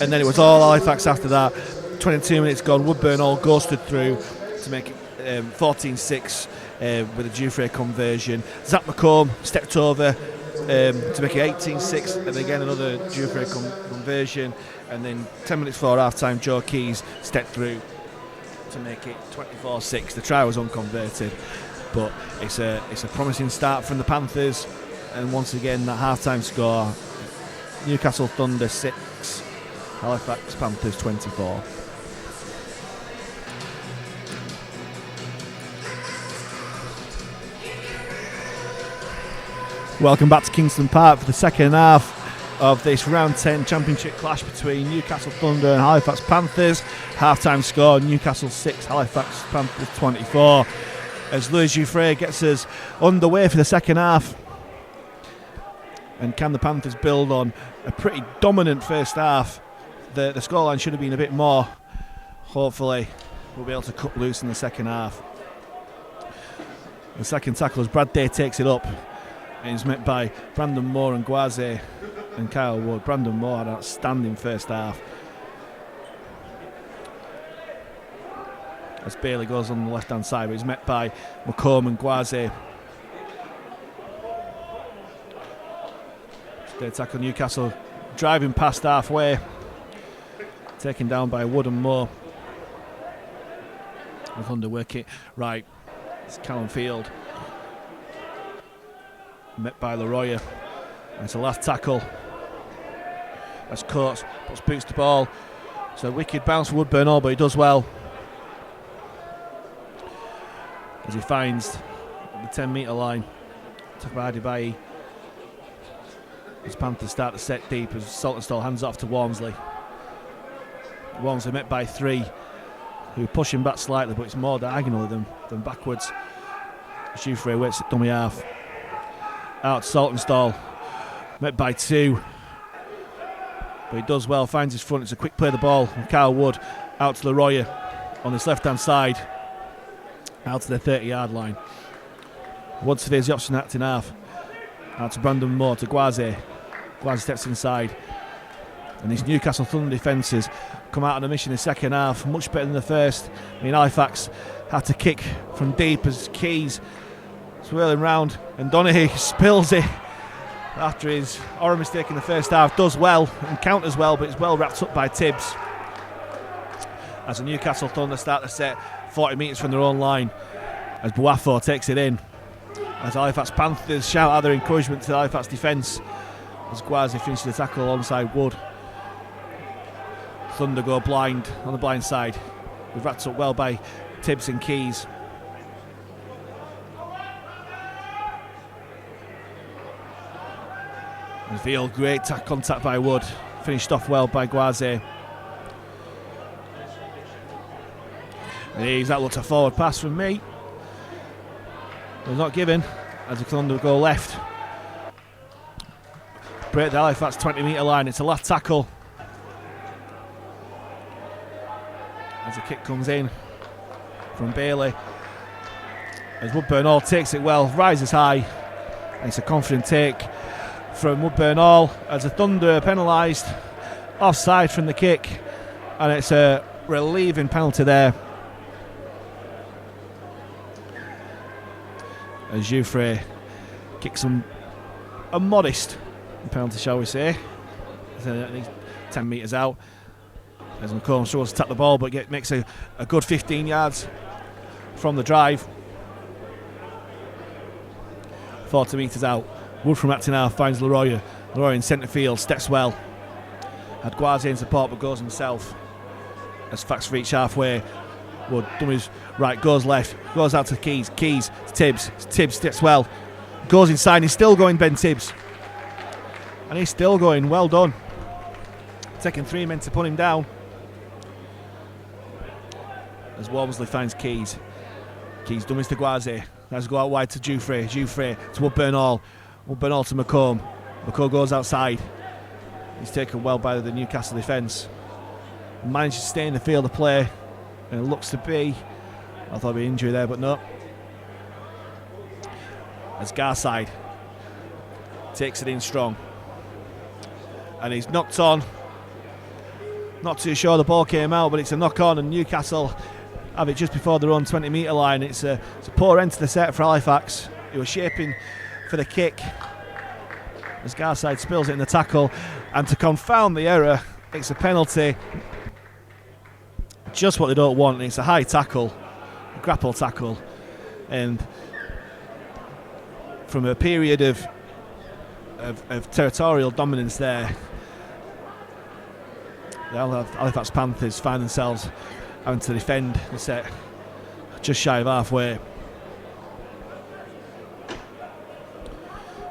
and then it was all Halifax after that. 22 minutes gone, Woodburn all ghosted through to make it 14-6 with a Jouffre conversion. Zach McComb stepped over to make it 18-6, and again another Jouffre conversion. And then 10 minutes before half-time, Joe Keys stepped through to make it 24-6. The try was unconverted, but it's a promising start from the Panthers. And once again, that half-time score, Newcastle Thunder 6, Halifax Panthers 24. Welcome back to Kingston Park for the second half of this round 10 championship clash between Newcastle Thunder and Halifax Panthers. Half-time score, Newcastle 6, Halifax Panthers 24. As Louis Jouffre gets us underway for the second half. And can the Panthers build on a pretty dominant first half? The scoreline should have been a bit more. Hopefully we'll be able to cut loose in the second half. The second tackle as Brad Day takes it up, and is met by Brandon Moore and Guaze and Kyle Wood. Brandon Moore had an outstanding first half. As Bailey goes on the left hand side, but he's met by McComb and Guaze. They tackle Newcastle, driving past halfway, taken down by Wood and Moore. With Thunder work it right. It's Callum Field, met by Leroy. And it's a last tackle. As Coates puts boots to ball. It's a wicked bounce for Woodburn all, but he does well. As he finds the 10 metre line. Taken by Adibayi. As Panthers start to set deep as Saltonstall hands off to Wormsley. Ones are met by 3, who push him back slightly, but it's more diagonally than backwards. Jouffre waits at dummy half. Out to Saltonstall, met by 2. But he does well, finds his front. It's a quick play of the ball from Kyle Wood out to Leroy on his left-hand side, out to the 30-yard line. Wood surveys the option acting half. Out to Brandon Moore to Gwaze. Gwaze steps inside. And these Newcastle Thunder defences come out on a mission in the second half, much better than the first. I mean, Halifax had to kick from deep as Keys swirling round, and Donaghy spills it after his horror mistake in the first half. Does well and counters well, but it's well wrapped up by Tibbs. As the Newcastle Thunder start to set 40 metres from their own line, as Boafo takes it in. As Halifax Panthers shout out their encouragement to the Halifax defence, as Gwazi finishes the tackle alongside Wood. Thunder go blind on the blind side. We've wrapped up well by Tibbs and Keys. And Veal, great contact by Wood. Finished off well by Gwazi. That looks a forward pass from me. It was not given as the Thunder go left. Break the Halifax 20 metre line. It's a last tackle. As the kick comes in from Bailey. As Woodburn Hall takes it well, rises high. And it's a confident take from Woodburn Hall as the Thunder are penalised. Offside from the kick. And it's a relieving penalty there. As Jouffre kicks a modest penalty, shall we say. He's 10 metres out. As McComb struggles to tap the ball, but makes a good 15 yards from the drive. 40 metres out. Wood from acting half finds Leroy. Leroy in centre field, steps well. Had Gwazi in support, but goes himself. As Fax reach halfway. Wood dummies right, goes left, goes out to Keys to Tibbs. Tibbs steps well, goes inside, he's still going, Ben Tibbs. And he's still going, well done. Taking 3 men to put him down. As Walmsley finds Keys. Keys dummies to Gwazi. Let's go out wide to Jouffre. Jouffre to Woodburn Hall. Woodburn Hall to McComb. McComb goes outside. He's taken well by the Newcastle defence. Manages to stay in the field of play. And it looks to be, I thought it'd be injury there, but no. As Garside takes it in strong. And he's knocked on. Not too sure the ball came out, but it's a knock on, and Newcastle have it just before their own 20 metre line. It's a poor end to the set for Halifax. He was shaping for the kick. As Garside spills it in the tackle. And to confound the error, it's a penalty. Just what they don't want. It's a high tackle, a grapple tackle, and from a period of territorial dominance there, the Halifax Panthers find themselves having to defend the set just shy of halfway.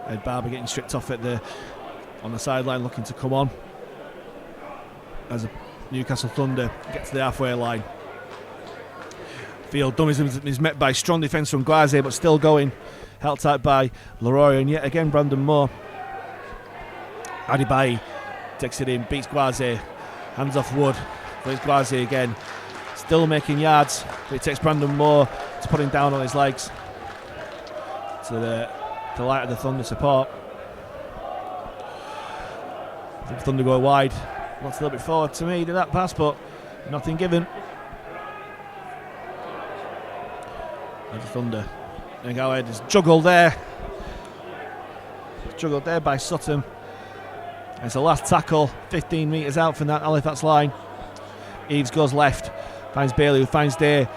Ed Barber getting stripped off on the sideline, looking to come on as a Newcastle Thunder get to the halfway line. Field dummies is met by strong defence from Gwazi, but still going. Helped out by Leroy, and yet again Brandon Moore. Adibayi takes it in, beats Gwazi, hands off Wood, plays Gwazi again. Still making yards, but it takes Brandon Moore to put him down on his legs. To the delight of the Thunder support. The Thunder go wide. Looks a little bit forward to me to that pass, but nothing given. And the Thunder. And go ahead, is juggled there. Juggled there by Sutton. And it's the last tackle, 15 metres out from that Halifax line. Eves goes left, finds Bailey, who finds Day.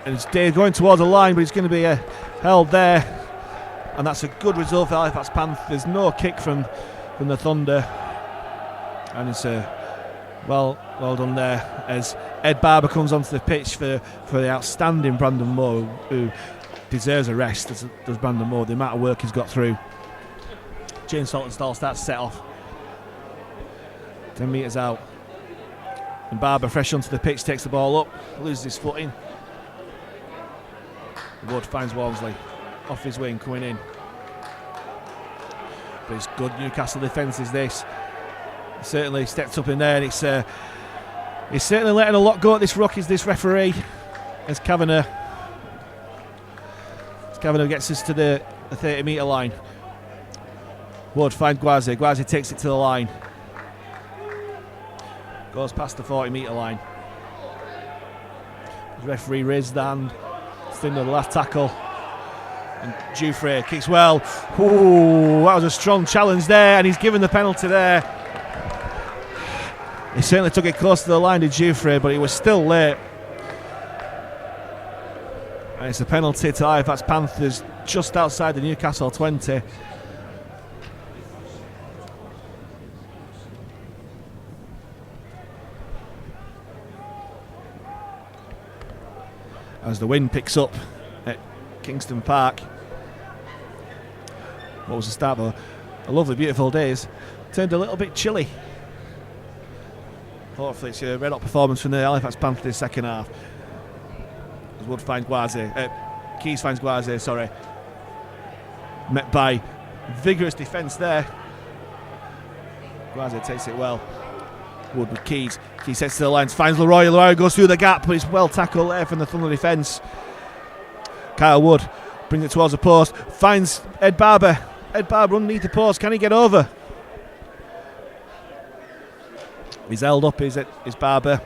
And it's Day going towards the line, but he's going to be held there. And that's a good result for Halifax Panthers. There's no kick from the Thunder, and it's well done there as Ed Barber comes onto the pitch for the outstanding Brandon Moore, who deserves a rest, as does Brandon Moore, the amount of work he's got through. James Saltonstall starts to set off. 10 metres out. And Barber fresh onto the pitch, takes the ball up, loses his footing. Wood finds Walmsley off his wing, coming in. But it's good Newcastle defence is this. He certainly stepped up in there, and he's certainly letting a lot go at this ruck, is this referee. As Kavanagh gets us to the 30 metre line. Wood finds Gwazi. Gwazi takes it to the line. Goes past the 40 metre line. The referee raises the hand. It's in the last tackle. And Jouffre kicks well. Ooh, that was a strong challenge there, and he's given the penalty there. He certainly took it close to the line to Jouffre, but he was still late. And it's a penalty to Halifax Panthers just outside the Newcastle 20. As the wind picks up at Kingston Park. What was the start of a lovely, beautiful day? It's turned a little bit chilly. Hopefully it's a red hot performance from the Halifax Panthers second half. As Wood finds Gwazi, Keys finds Gwazi, sorry. Met by vigorous defence there. Gwazi takes it well. Wood with Keys. Keys sets to the lines, finds Leroy. Leroy goes through the gap, but he's well tackled there from the Thunder defence. Kyle Wood brings it towards the post, finds Ed Barber. Ed Barber underneath the post, can he get over? He's held up, is Barber.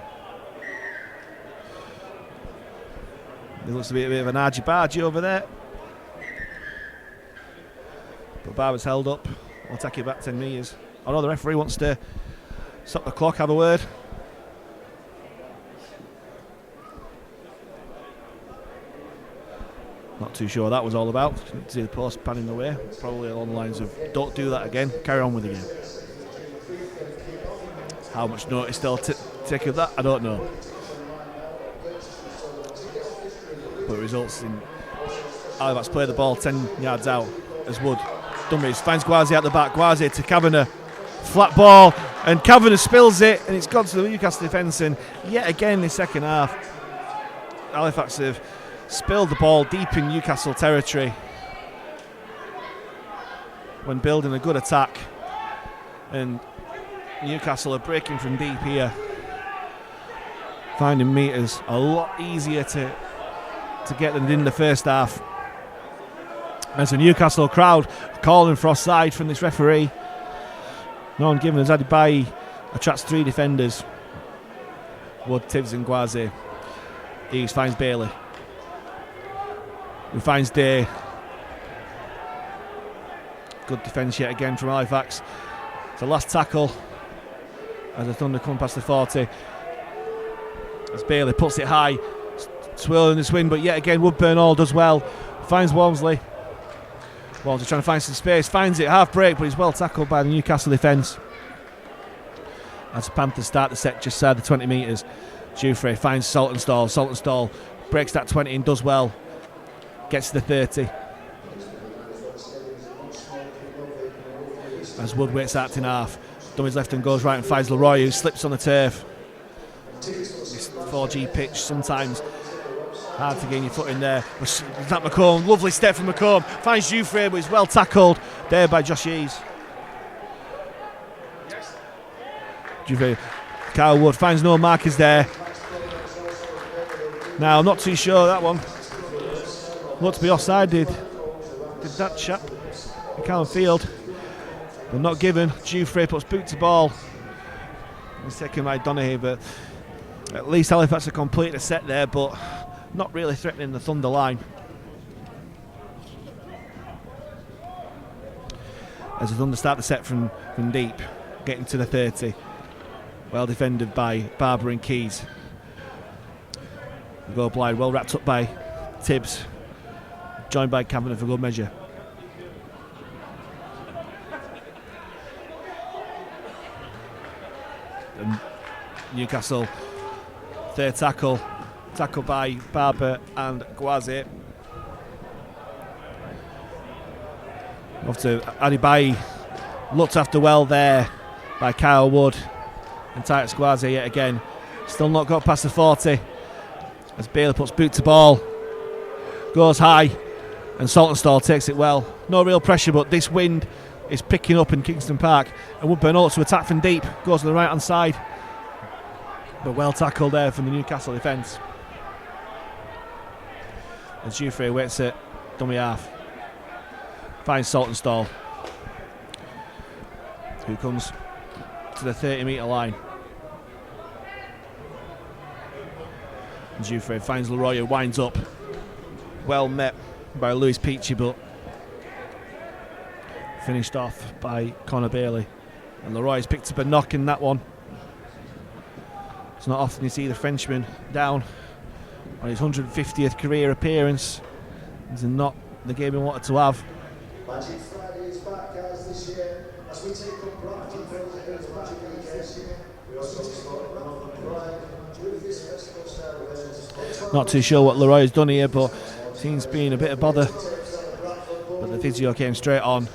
There looks to be a bit of an argy-bargy over there. But Barber's held up. We'll take it back 10 metres. I know the referee wants to stop the clock, have a word. Not too sure what that was all about. See the post panning away. Probably along the lines of, don't do that again, carry on with the game. How much notice they'll take of that, I don't know. But it results in Halifax play the ball 10 yards out as Wood. Dummies finds Gwazi at the back. Gwazi to Kavanagh. Flat ball, and Kavanagh spills it, and it's gone to the Newcastle defence. And yet again, in the second half, Halifax have spilled the ball deep in Newcastle territory when building a good attack. And Newcastle are breaking from deep here, finding metres a lot easier to get than in the first half. As the Newcastle crowd calling for offside from this referee. No one given as Adibayi attracts 3 defenders. Wood, Tibbs and Gwazi. Eves finds Bailey, who finds Day. Good defence yet again from Halifax. It's the last tackle as the Thunder come past the 40. As Bailey puts it high, swirling this wind, but yet again Woodburn all does well. Finds Walmsley. Walmsley trying to find some space, finds it, half break, but he's well tackled by the Newcastle defence. As the Panthers start the set just side the 20 metres. Jouffre finds Saltonstall. Saltonstall breaks that 20 and does well. Gets to the 30. As Wood waits acting half. Dummies left and goes right and finds Leroy, who slips on the turf. This 4G pitch sometimes hard to gain your foot in there. But that McComb, lovely step from McComb. Finds Jouffre, but he's well tackled there by Josh Eves. Jouffre, Kyle Wood finds no markers there. Now, I'm not too sure that one. Looked to be offside, did that chap in Callum Field. But not given. Jouffre puts boot to ball. He's taken by Donaghy, but at least Halifax have completed a set there, but not really threatening the Thunder line. As the Thunder start the set from deep, getting to the 30. Well defended by Barber and Keys. The goal blind, well wrapped up by Tibbs. Joined by Kavanagh for good measure. And Newcastle, third tackle. Tackled by Barber and Gwazi. Off to Adibayi. Looked after well there by Kyle Wood. And Titus Gwazi yet again. Still not got past the 40. As Bailey puts boot to ball. Goes high. And Saltonstall takes it well. No real pressure, but this wind is picking up in Kingston Park. And Woodburn ought to attack from deep. Goes to the right hand side. But well tackled there from the Newcastle defence. And Giuffre waits at dummy half. Finds Saltonstall, who comes to the 30-metre line. And Giuffre finds Leroy, who winds up. Well met by Lewis Peachy, but finished off by Connor Bailey. And Leroy's picked up a knock in that one. It's not often you see the Frenchman down on his 150th career appearance. It's not the game he wanted to have. Magic Friday is back, guys, this year. As we take up Blackpool against Magic this year, we also take up Blackpool Pride with this festival style event. Not too sure what Leroy has done here, but seems being a bit of bother. But the physio came straight on.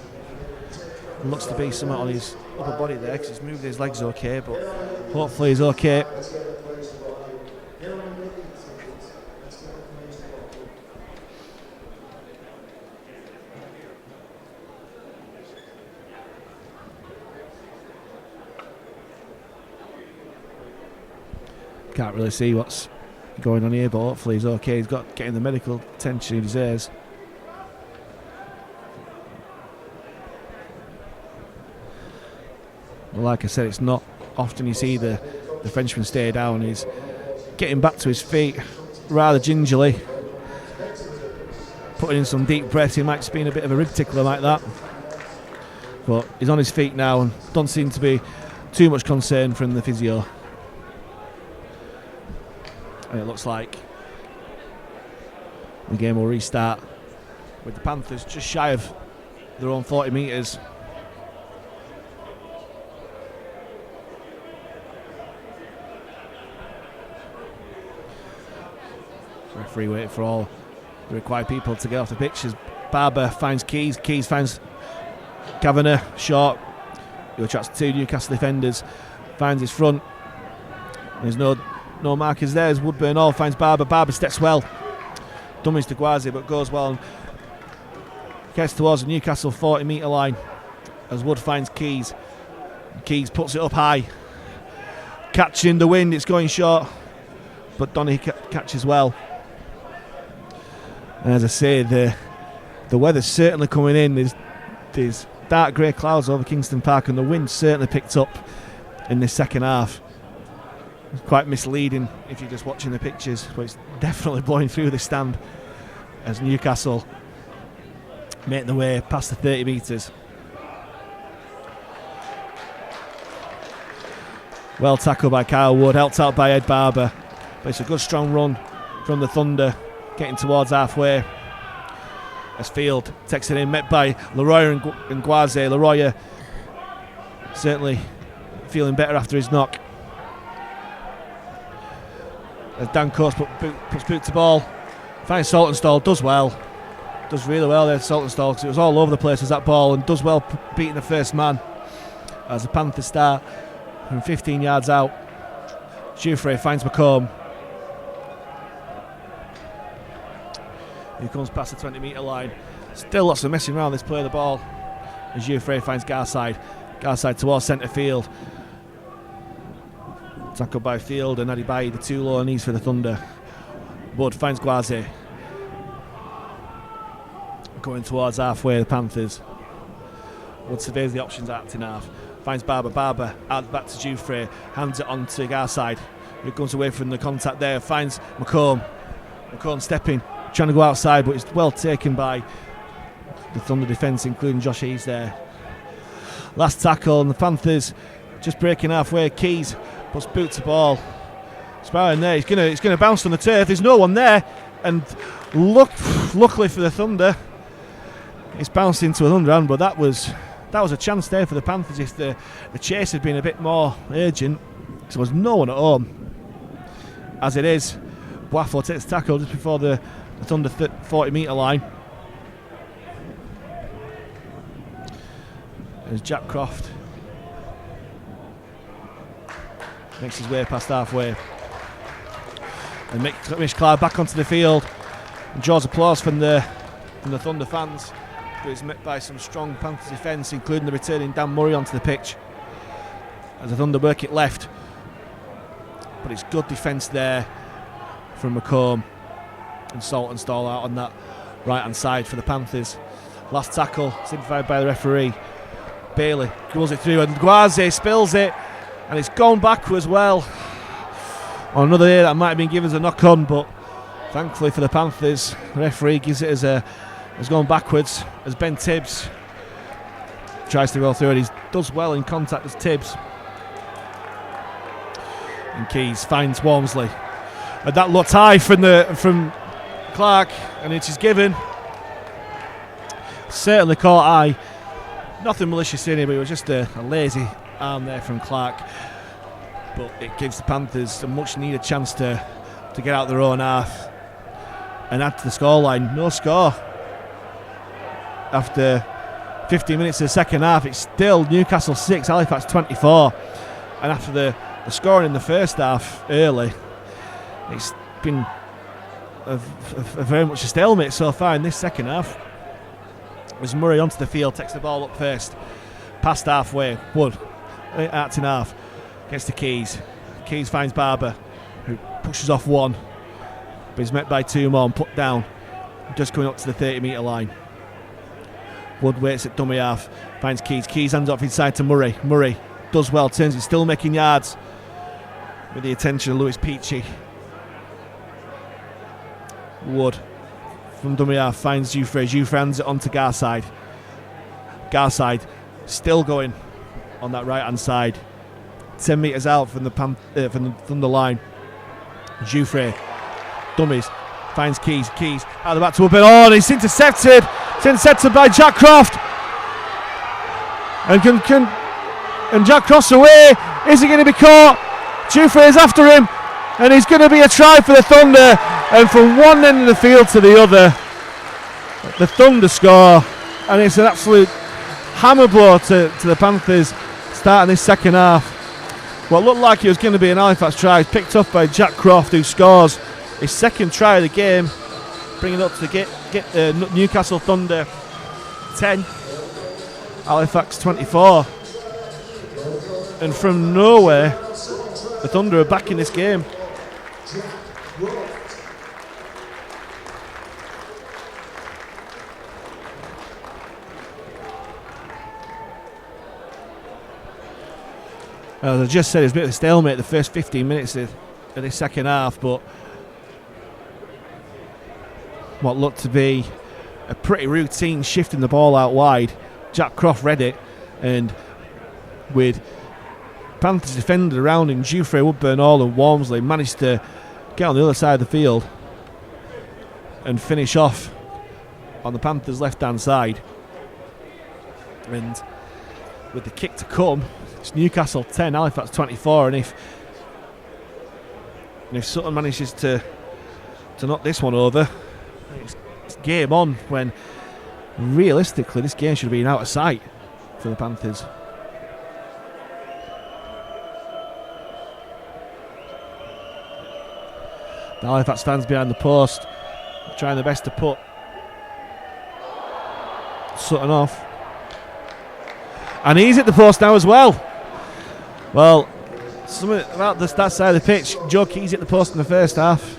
It looks to be something on his upper body there, because he's moved his legs okay, but hopefully he's okay. Can't really see what's going on here, but hopefully he's okay. He's got getting the medical attention he deserves. Well, like I said, it's not often you see the Frenchman stay down. He's getting back to his feet rather gingerly, putting in some deep breaths. He might just be in a bit of a rib tickler like that, but he's on his feet now and don't seem to be too much concern from the physio. And it looks like the game will restart with the Panthers just shy of their own 40 metres. Referee waiting for all the required people to get off the pitch as Barber finds Keys. Keys finds Kavanagh short, who attracts two Newcastle defenders, finds his front. There's no markers there as Woodburn all finds Barber. Barber steps well. Dummies to Gwazi, but goes well and gets towards the Newcastle 40 metre line as Wood finds Keys. Keys puts it up high. Catching the wind, it's going short, but Donny catches well. And as I say, the weather's certainly coming in. There's dark grey clouds over Kingston Park and the wind certainly picked up in this second half. It's quite misleading if you're just watching the pictures, but it's definitely blowing through the stand as Newcastle make their way past the 30 metres. Well tackled by Kyle Wood, helped out by Ed Barber, but it's a good strong run from the Thunder, getting towards halfway as Field takes it in, met by Leroy and Gwazi. Leroy certainly feeling better after his knock. As Dan Coates puts boot to ball, finds Saltonstall, does well, does really well there, Saltonstall, because it was all over the place as that ball, and does well beating the first man as the Panthers start from 15 yards out. Giuffre finds McComb, who comes past the 20 metre line. Still lots of messing around this play of the ball as Giuffre finds Garside towards centre field. Tackled by Field and Adibayi, the two low knees for the Thunder. Wood finds Gwazi. Going towards halfway, the Panthers. Wood surveys the options at acting half. Finds Barber. Barber out back to Giuffre. Hands it on to Garside, who comes away from the contact there. Finds McComb. McComb stepping, trying to go outside, but it's well taken by the Thunder defence, including Josh Eves there. Last tackle, and the Panthers just breaking halfway. Keys puts boot to ball. Sparring there. It's gonna bounce on the turf. There's no one there, and luckily for the Thunder, it's bounced into an underhand. But that was a chance there for the Panthers if the chase had been a bit more urgent. So there was no one at home. As it is, Boafo takes the tackle just before the Thunder 40 metre line. There's Jack Croft. makes his way past halfway. And Mitch Clark back onto the field and draws applause from the Thunder fans, but he's met by some strong Panthers defence, including the returning Dan Murray onto the pitch as the Thunder work it left. But it's good defence there from McComb and Saltonstall out on that right hand side for the Panthers. Last tackle simplified by the referee. Bailey goes it through and Guaze spills it, and it's gone backwards. Well, on another day that might have been given as a knock on, but thankfully for the Panthers, the referee gives it as gone backwards as Ben Tibbs tries to roll through it. He does well in contact as Tibbs. And Keys finds Walmsley. And that looked high from Clark, and it is given. Certainly caught eye. Nothing malicious in it, but it was just a lazy arm there from Clark. But it gives the Panthers a much needed chance to get out their own half and add to the scoreline. No score after 15 minutes of the second half. It's still Newcastle 6, Halifax 24. And after the scoring in the first half early, it's been a very much a stalemate so far in this second half. As Murray onto the field, takes the ball up first, past halfway. Wood, out in half, gets to Keys. Keys finds Barber, who pushes off one, but he's met by two more and put down, just coming up to the 30-metre line. Wood waits at dummy half, finds Keys. Keys hands off inside to Murray. Murray does well, turns it, still making yards with the attention of Lewis Peachy. Wood from dummy half finds Jouffre. Jouffre hands it on to Garside. Garside still going on that right hand side, 10 metres out from the Thunder line. Jouffre dummies, finds Keys. Keys out the back to open on. It's intercepted. It's intercepted by Jack Croft. And Jack Croft's away. Is he going to be caught? Jouffre is after him, and he's going to be a try for the Thunder. And from one end of the field to the other, the Thunder score, and it's an absolute hammer blow to the Panthers starting this second half. What looked like it was going to be an Halifax try is picked up by Jack Croft, who scores his second try of the game, bringing it up to get Newcastle Thunder 10, Halifax 24. And from nowhere, the Thunder are back in this game. As I just said, it was a bit of a stalemate the first 15 minutes of this second half, but what looked to be a pretty routine shifting the ball out wide, Jack Croft read it, and with Panthers defenders around him, Jouffre, Woodburn, Hall and Walmsley managed to get on the other side of the field and finish off on the Panthers' left-hand side. And with the kick to come, it's Newcastle 10, Halifax 24, and if Sutton manages to knock this one over, it's game on, when realistically this game should have been out of sight for the Panthers. The Halifax fans behind the post, trying their best to put Sutton off. And he's at the post now as well. Well, something about that side of the pitch. Joe Keys hit the post in the first half,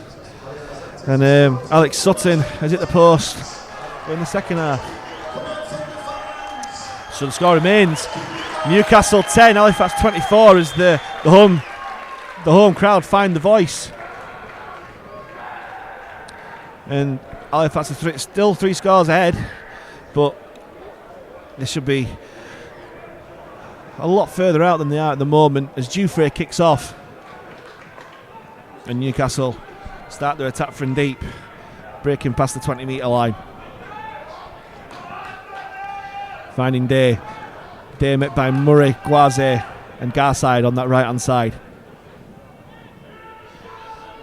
and Alex Sutton has hit the post in the second half. So the score remains Newcastle 10, Halifax 24 as the home crowd find the voice. And Halifax are still 3 scores ahead, but this should be a lot further out than they are at the moment as Jouffre kicks off and Newcastle start their attack from deep, breaking past the 20-metre line. Finding Day. Day met by Murray, Guaze and Garside on that right hand side.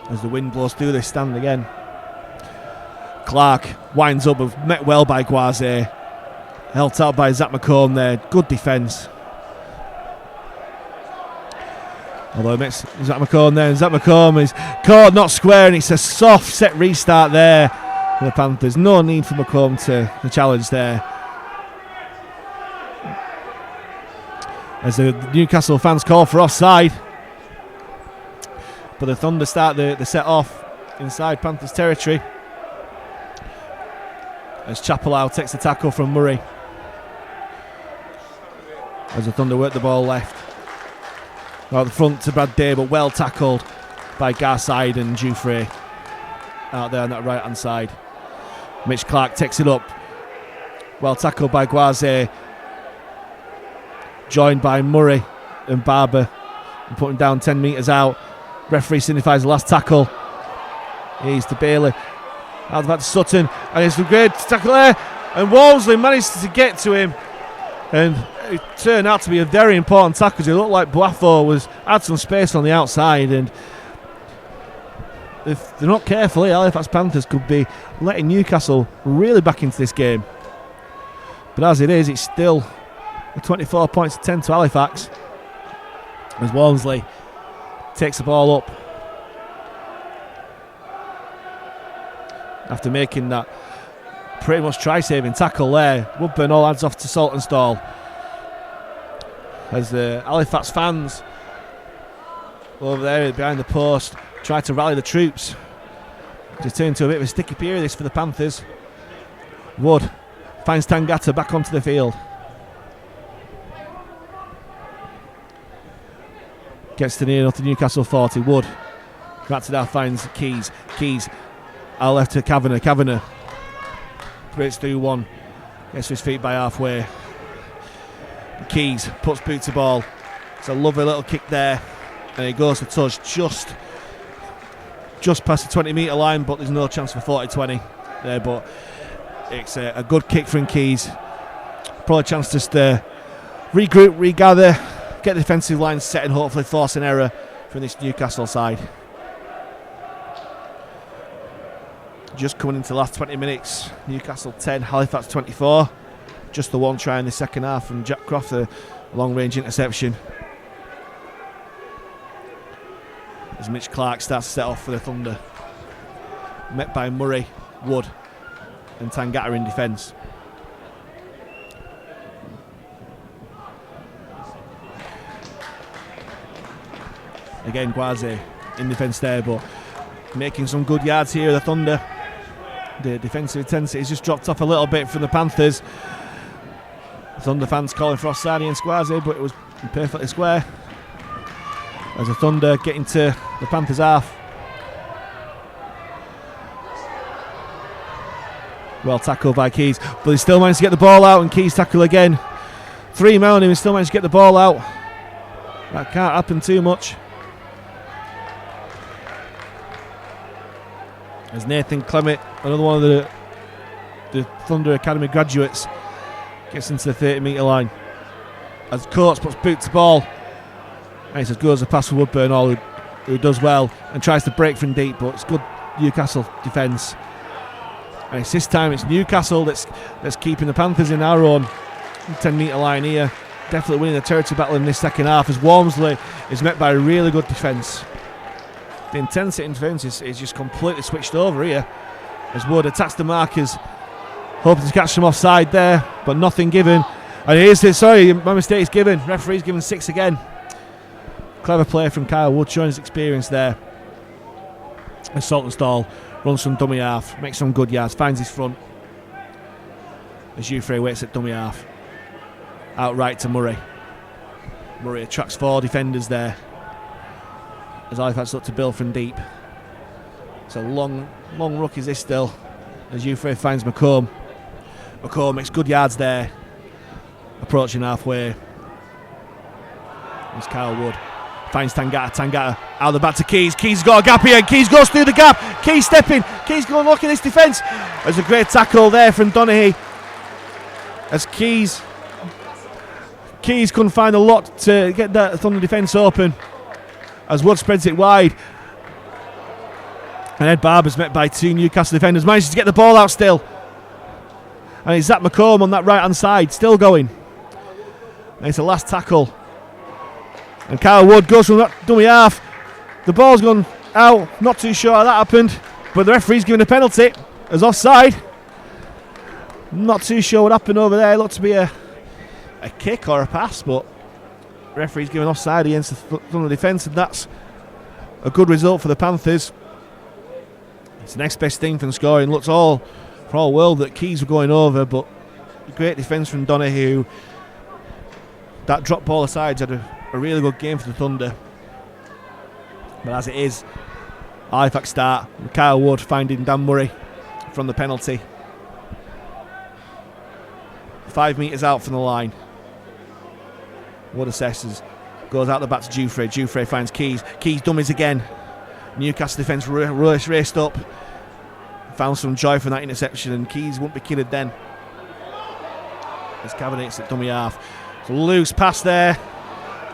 As the wind blows through, they stand again. Clark winds up, met well by Guaze, helped out by Zach McComb there. Good defence. Although it makes Zach McComb there, and Zach McComb is caught not square, and it's a soft set restart there for the Panthers. No need for McComb to challenge there. As the Newcastle fans call for offside. But the Thunder start the set off inside Panthers territory. As Chapelau takes the tackle from Murray. As the Thunder work the ball left. Out the front to Brad Day, but well tackled by Garside and Jufrey out there on that right hand side. Mitch Clark takes it up. Well tackled by Guaze. Joined by Murray and Barber. And putting down 10 metres out. Referee signifies the last tackle. He's to Bailey. Out the back to Sutton. And it's a great tackle there. And Wolseley managed to get to him. And it turned out to be a very important tackle because it looked like Boafo had some space on the outside, and if they're not careful, Halifax Panthers could be letting Newcastle really back into this game. But as it is, it's still a 24 points to 10 to Halifax as Walmsley takes the ball up after making that pretty much try-saving tackle there. Woodburn all hands off to Saltonstall as the Halifax fans over there behind the post try to rally the troops. Just turned into a bit of a sticky period this for the Panthers. Wood finds Tangata back onto the field. Gets to near enough to Newcastle 40. Wood back to now finds Keys. Keys out left to Kavanagh. Kavanagh breaks through one. Gets to his feet by halfway. Keys puts boot to ball. It's a lovely little kick there, and he goes to touch just past the 20 metre line, but there's no chance for 40-20 there. But it's a good kick from Keys. Probably a chance just to regroup, regather, get the defensive line set, and hopefully force an error from this Newcastle side. Just coming into the last 20 minutes, Newcastle 10, Halifax 24. Just the one try in the second half from Jack Croft, a long-range interception. As Mitch Clark starts to set off for the Thunder. Met by Murray, Wood and Tangata in defence. Again, Guaze in defence there, but making some good yards here, the Thunder. The defensive intensity has just dropped off a little bit from the Panthers. The Thunder fans calling for offside against Guaze, but it was perfectly square. As the Thunder get into the Panthers' half. Well tackled by Keys, but he still managed to get the ball out, and Keys tackle again. 3 men on him, he still managed to get the ball out. That can't happen too much. As Nathan Clement, another one of the Thunder Academy graduates, gets into the 30 metre line. As Coates puts boot to ball, and it's as good as a pass for Woodburn, who does well and tries to break from deep, but it's good Newcastle defence. And it's this time it's Newcastle that's keeping the Panthers in our own 10 metre line here. Definitely winning the territory battle in this second half, as Walmsley is met by a really good defence. The intensity in defence is just completely switched over here, as Wood attacks the markers, hoping to catch them offside there, but nothing given. And it is, sorry, my mistake is given. Referee's given 6 again. Clever play from Kyle Wood, showing his experience there. And Saltonstall runs from dummy half, makes some good yards, finds his front. As Jufrey waits at dummy half. Out right to Murray. Murray attracts 4 defenders there. As Halifax look to build from deep. It's a long ruck is this still. As Jufrey finds McComb. McComb makes good yards there. Approaching halfway. It's Kyle Wood. Finds Tangata. Tangata out the back to Keys. Keys got a gap here. Keys goes through the gap. Keys stepping. Keys going look at this defence. There's a great tackle there from Donaghy. As Keys couldn't find a lot to get that Thunder defence open. As Wood spreads it wide. And Ed Barber's met by 2 Newcastle defenders. Manages to get the ball out still. And it's Zach McComb on that right hand side. Still going. And it's the last tackle And Kyle Wood goes from that dummy half. The ball's gone out. Not too sure how that happened, but the referee's given a penalty as offside. Not too sure what happened over there. It looked to be a kick or a pass, but the referee's given offside against the Thunder defence, and that's a good result for the Panthers. It's the next best thing from scoring. Looks for all world that Keys were going over, but great defence from Donahue. That drop ball aside had a really good game for the Thunder. But as it is, Halifax start. Kyle Wood finding Dan Murray from the penalty. 5 metres out from the line. Wood assesses. Goes out the back to Giuffre. Giuffre finds Keys. Keys dummies again. Newcastle defence raced up. Found some joy from that interception, and Keys won't be kidded then. As Cabinet's at dummy half. It's a loose pass there,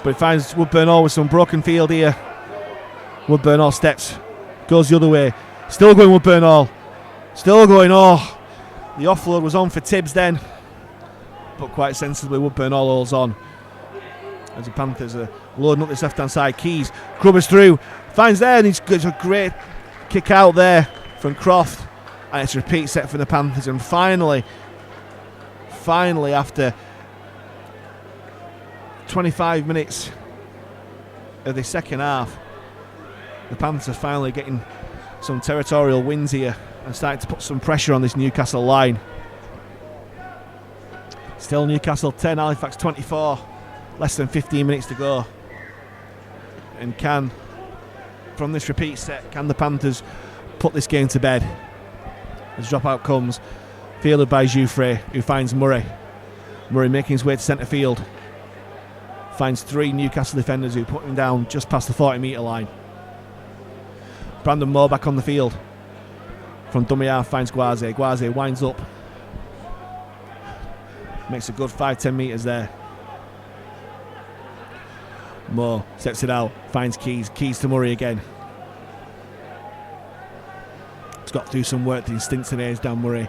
but it finds Woodburn Hall with some broken field here. Woodburn Hall steps, goes the other way. Still going Woodburn Hall. Still going. Oh, the offload was on for Tibbs then, but quite sensibly Woodburn Hall holds on. As the Panthers are loading up this left-hand side. Keys grubbers through, finds there, and he's got a great kick out there from Croft, and it's a repeat set for the Panthers. And finally, after 25 minutes of the second half, the Panthers are finally getting some territorial wins here and starting to put some pressure on this Newcastle line. Still Newcastle 10, Halifax 24. Less than 15 minutes to go. And from this repeat set, can the Panthers put this game to bed? As dropout comes, fielded by Giuffre, who finds Murray. Murray making his way to centre field. Finds 3 Newcastle defenders who put him down just past the 40-metre line. Brandon Moore back on the field. From dummy half finds Guaze. Guaze winds up. Makes a good 5-10 metres there. Moore sets it out, finds Keys. Keys to Murray again. He's got to do some work. The instincts in here is Dan Murray.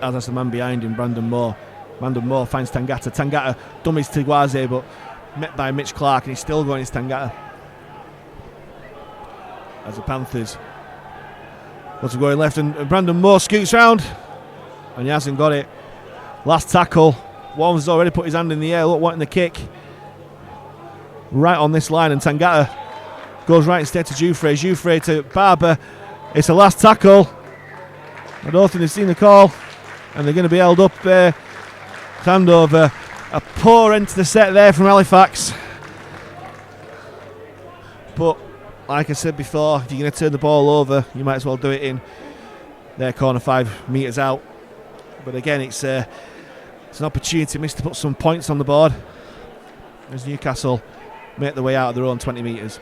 As that's the man behind him, Brandon Moore. Brandon Moore finds Tangata. Tangata dummies to Guaze, but met by Mitch Clark, and he's still going to Tangata. As the Panthers what's going left, and Brandon Moore scoots round, and he hasn't got it. Last tackle. Warren's already put his hand in the air, wanting the kick. Right on this line, and Tangata goes right instead to Giuffre. Giuffre to Barber. It's a last tackle. I don't think they've seen the call, and they're going to be held up there. Handover. A poor end to the set there from Halifax. But like I said before, if you're going to turn the ball over, you might as well do it in their corner 5 metres out. But again, it's an opportunity missed to put some points on the board as Newcastle make their way out of their own 20 metres.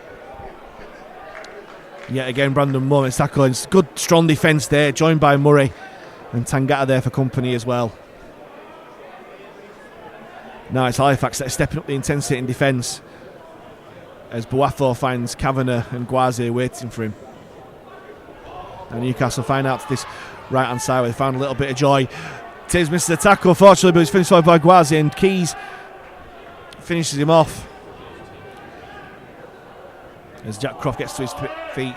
Yet again, Brandon Moore is tackling. Good, strong defence there, joined by Murray and Tangata there for company as well. Now it's Halifax that are stepping up the intensity in defence as Boafo finds Kavanagh and Guaze waiting for him. And Newcastle find out to this right hand side where they found a little bit of joy. Tibbs misses the tackle, fortunately, but he's finished off by Guaze, and Keys finishes him off as Jack Croft gets to his feet.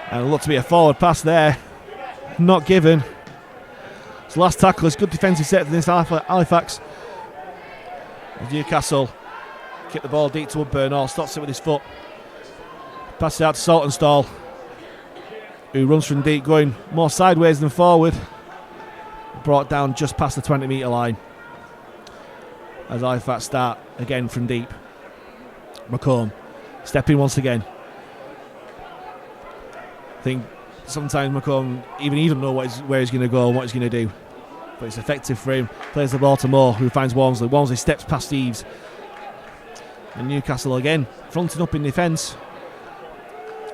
And it looked to be a forward pass there, not given. It's the last tackle. It's good defensive set for this Halifax. As Newcastle kick the ball deep to Woodburn Hall, stops it with his foot, passes it out to Saltonstall, who runs from deep, going more sideways than forward. Brought down just past the 20 metre line as Halifax start again from deep. McComb stepping once again. I think sometimes McComb, even he doesn't know where he's going to go and what he's going to do, but it's effective for him. Plays the ball to Moore, who finds Walmsley. Walmsley steps past Eves, and Newcastle again fronting up in defence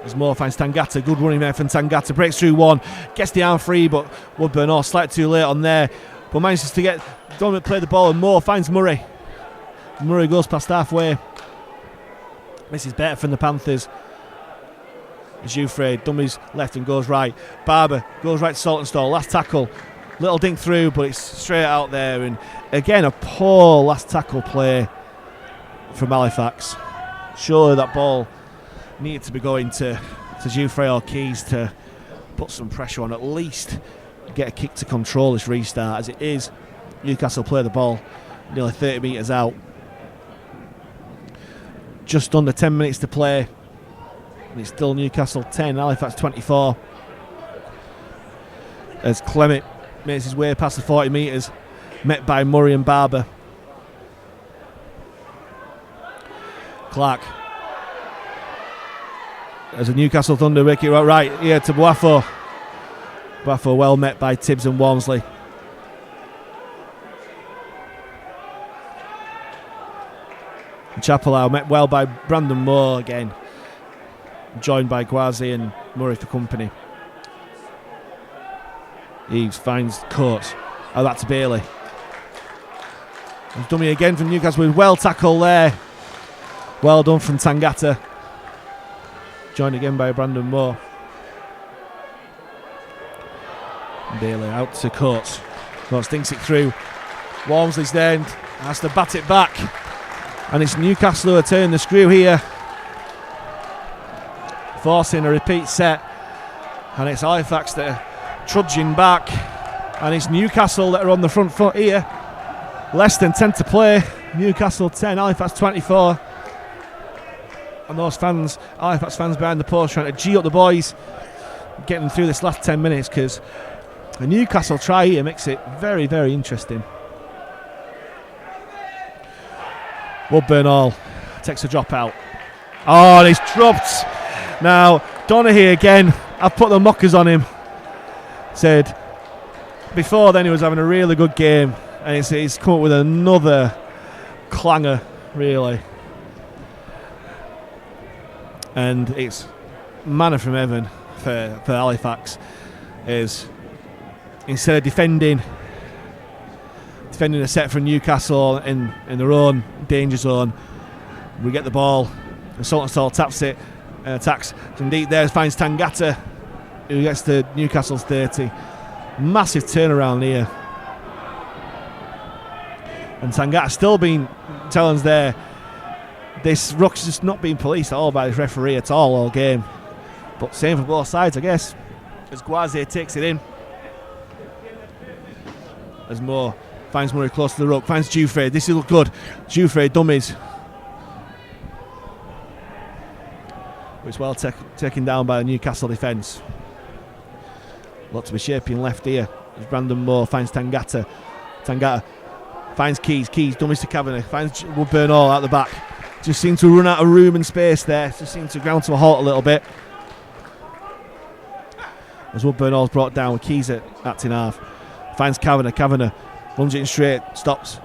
as Moore finds Tangata. Good running there from Tangata, breaks through one, gets the arm free, but Woodburn Hall slightly too late on there, but manages to get Donovan play the ball, and Moore finds Murray. Murray goes past halfway. This is better from the Panthers. Giuffre dummies left and goes right. Barber goes right to Saltonstall. Last tackle. Little dink through, but it's straight out there. And again, a poor last tackle play from Halifax. Surely that ball needed to be going to Jouffre or Keys to put some pressure on, at least get a kick to control this restart. As it is, Newcastle play the ball nearly 30 metres out. Just under 10 minutes to play, and it's still Newcastle 10, Halifax 24. As Clement makes his way past the 40 metres, met by Murray and Barber. Clark, as a Newcastle Thunder make it right here to Boafo. Boafo well met by Tibbs and Walmsley. Chapelau met well by Brandon Moore again, joined by Gwazi and Murray for company. Eves finds Coates. Oh, that's Bailey. Dummy again from Newcastle with well tackle there. Well done from Tangata. Joined again by Brandon Moore. Bailey out to Coates. Coates dinks it through. Walmsley's there and has to bat it back. And it's Newcastle who are turning the screw here, forcing a repeat set. And it's Halifax that are trudging back. And it's Newcastle that are on the front foot here. Less than 10 to play. Newcastle 10, Halifax 24. And those fans, Halifax fans behind the post, trying to G up the boys, getting them through this last 10 minutes, because a Newcastle try here makes it very, very interesting. Woodburn Hall takes a drop out. Oh, and he's dropped. Now, Donaghy again, I've put the mockers on him. Said before then he was having a really good game, and he's come up with another clanger, really. And it's manna from heaven for Halifax. Is instead of defending a set from Newcastle in their own danger zone, we get the ball and Saltonstall taps it and attacks. Indeed there finds Tangata, who gets to Newcastle's 30. Massive turnaround here, and Tangata still being telling us there this ruck's just not being policed at all by this referee at all game. But same for both sides, I guess, as Gwazi takes it in. As Moore finds Murray close to the ruck, finds Jouffre. This will look good. Jouffre dummies. It's well taken down by the Newcastle defence. Lot to be shaping left here as Brandon Moore finds Tangata. Tangata finds Keys. Keys dummies to Kavanagh. Finds Woodburn Hall out the back. Just seemed to run out of room and space there. Just seemed to ground to a halt a little bit. As Woodburn Hall's brought down with Keys at in half. Finds Kavanagh. Kavanagh runs it in straight, stops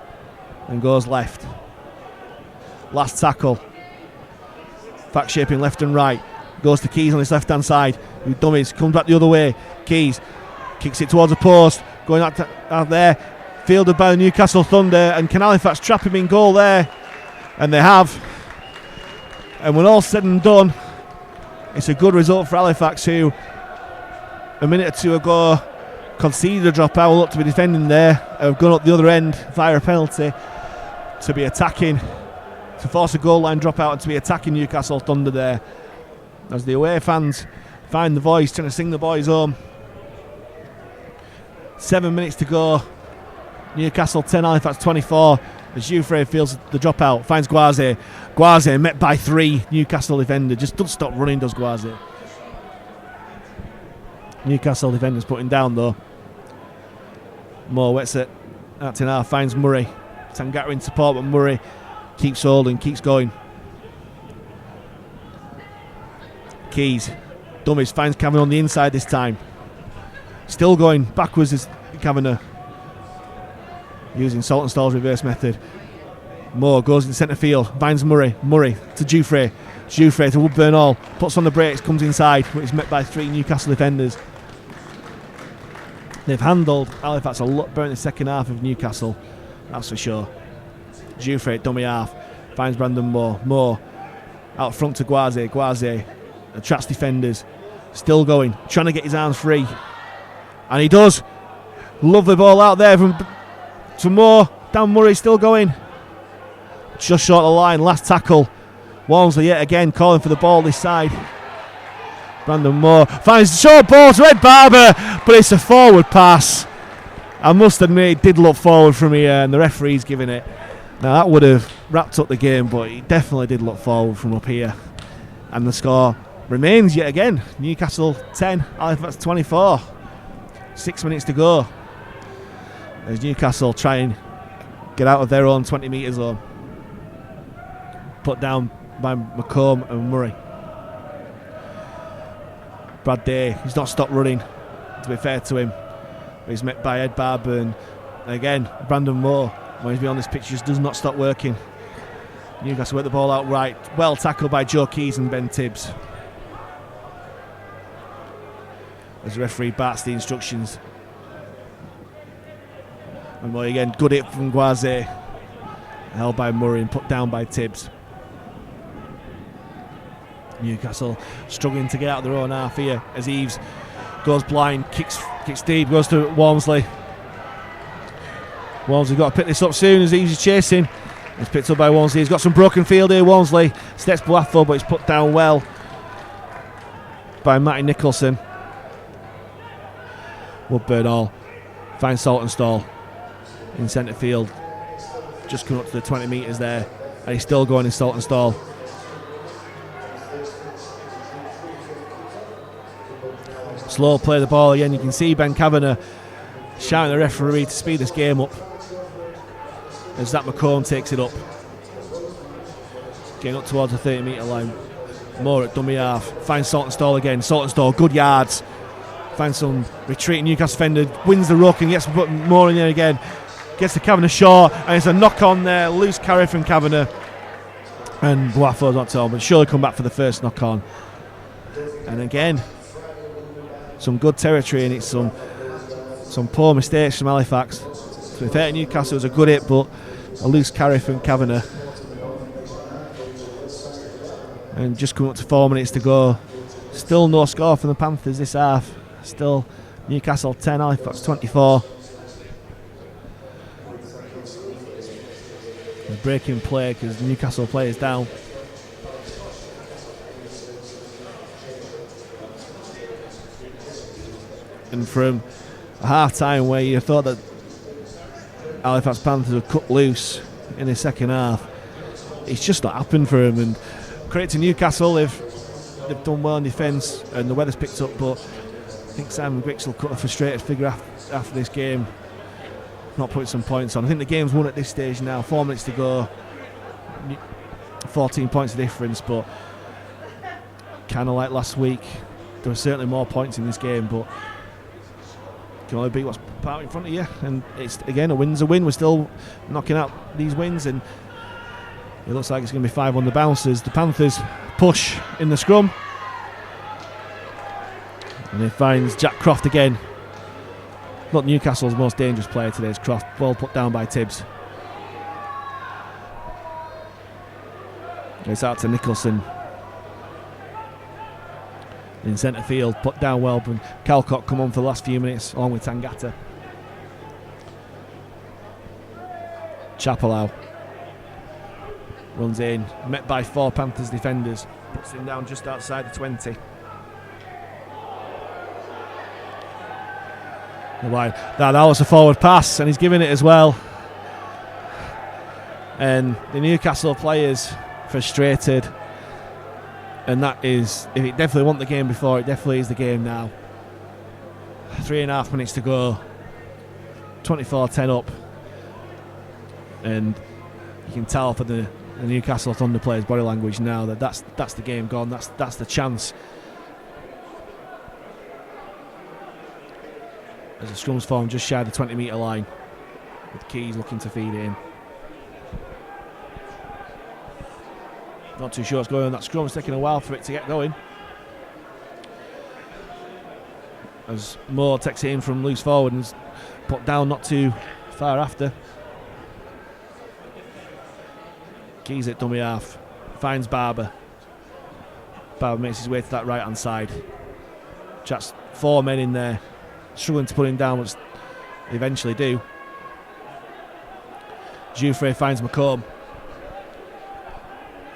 and goes left. Last tackle. Back shaping left and right. Goes to Keys on his left hand side. Who dummies, comes back the other way. Keys kicks it towards a post. Going out there. Fielded by the Newcastle Thunder. And can Halifax trap him in goal there? And they have. And when all said and done, it's a good result for Halifax, who a minute or two ago conceded a dropout, looked to be defending there, have gone up the other end via a penalty to be attacking, to force a goal line dropout and to be attacking Newcastle Thunder there. As the away fans find the voice, trying to sing the boys home. 7 minutes to go. Newcastle 10, Halifax 24. As Jouffre feels the dropout, finds Gwazi. Gwazi met by 3 Newcastle defender. Just doesn't stop running, does Gwazi. Newcastle defenders putting down though. Moore wets it. Out in half, finds Murray. Tangata in support, but Murray keeps holding, keeps going. Keys, dummies, finds Kavanagh on the inside this time. Still going backwards is Kavanagh, using Saltonstall's reverse method. Moore goes in the centre field, finds Murray. Murray to Jouffre. Jouffre to Woodburn Hall, puts on the brakes, comes inside, but is met by 3 Newcastle defenders. They've handled Halifax a lot better in the second half of Newcastle, that's for sure. Jouffre, dummy half, finds Brandon Moore. Moore out front to Gwazi. Gwazi attracts defenders, still going, trying to get his arms free, and he does. Lovely ball out there from Moore. Dan Murray still going. Just short of the line. Last tackle. Walmsley yet again calling for the ball this side. Brandon Moore finds the short ball to Ed Barber, but it's a forward pass. I must admit, it did look forward from here, and the referee's giving it. Now that would have wrapped up the game, but it definitely did look forward from up here. And the score remains yet again. Newcastle 10, Halifax 24. 6 minutes to go. As Newcastle try and get out of their own 20 metre zone. Put down by McComb and Murray. Brad Day, he's not stopped running, to be fair to him. He's met by Ed Barber, and again, Brandon Moore, when he's been on this pitch, just does not stop working. Newcastle work the ball out right. Well tackled by Joe Keys and Ben Tibbs. As the referee barks the instructions. And Moore again, good hit from Guaze. Held by Murray and put down by Tibbs. Newcastle struggling to get out of their own half here as Eves goes blind, kicks deep, goes to Walmsley. Walmsley got to pick this up soon as Eves is chasing. It's picked up by Walmsley. He's got some broken field here. Walmsley steps Boafo, but it's put down well by Matty Nicholson. Woodburn Hall finds Saltonstall in centre field, just coming up to the 20 metres there, and he's still going in Saltonstall. Slow play the ball again. You can see Ben Kavanagh shouting at the referee to speed this game up as Zach McComb takes it up, getting up towards the 30 metre line. Moore at dummy half, finds Saltonstall again. Saltonstall, good yards, finds some retreating Newcastle defender, wins the ruck and gets Moore in there again, gets to Kavanagh short, and it's a knock on there, loose carry from Kavanagh, and Boafo's not told, but surely come back for the first knock on. And again, some good territory, and it's some poor mistakes from Halifax. So if Newcastle was a good hit, but a loose carry from Kavanagh. And just coming up to 4 minutes to go. Still no score from the Panthers this half. Still Newcastle 10, Halifax 24. A breaking play because Newcastle players down. And from a half time where you thought that Halifax Panthers would cut loose in the second half, it's just not happened for them. And credit to Newcastle, they've done well in defence and the weather's picked up, but I think Simon Grix will cut a frustrated figure after this game, not putting some points on. I think the game's won at this stage now, 4 minutes to go, 14 points of difference, but kind of like last week, there were certainly more points in this game, but can only beat what's out in front of you, and it's again a win's a win. We're still knocking out these wins, and it looks like it's going to be 5 on the bounces. The Panthers push in the scrum, and he finds Jack Croft again. Not Newcastle's most dangerous player today is Croft. Ball put down by Tibbs. It's out to Nicholson in centre field, put down well, and Calcott come on for the last few minutes along with Tangata. Chapelau runs in, met by 4 Panthers defenders, puts him down just outside the 20. That was a forward pass, and he's giving it as well. And the Newcastle players frustrated. And that is, if it definitely won the game before, it definitely is the game now. 3.5 minutes to go. 24-10 up. And you can tell for the Newcastle Thunder players' body language now that that's the game gone. That's the chance. As the scrum's formed just shy of the 20 metre line, with Keys looking to feed in. Not too sure what's going on. That scrum is taking a while for it to get going. As Moore takes it in from loose forward and is put down not too far after. Keys at dummy half. Finds Barber. Barber makes his way to that right hand side. Chats 4 men in there, struggling to put him down. But eventually do. Jouffre finds McComb.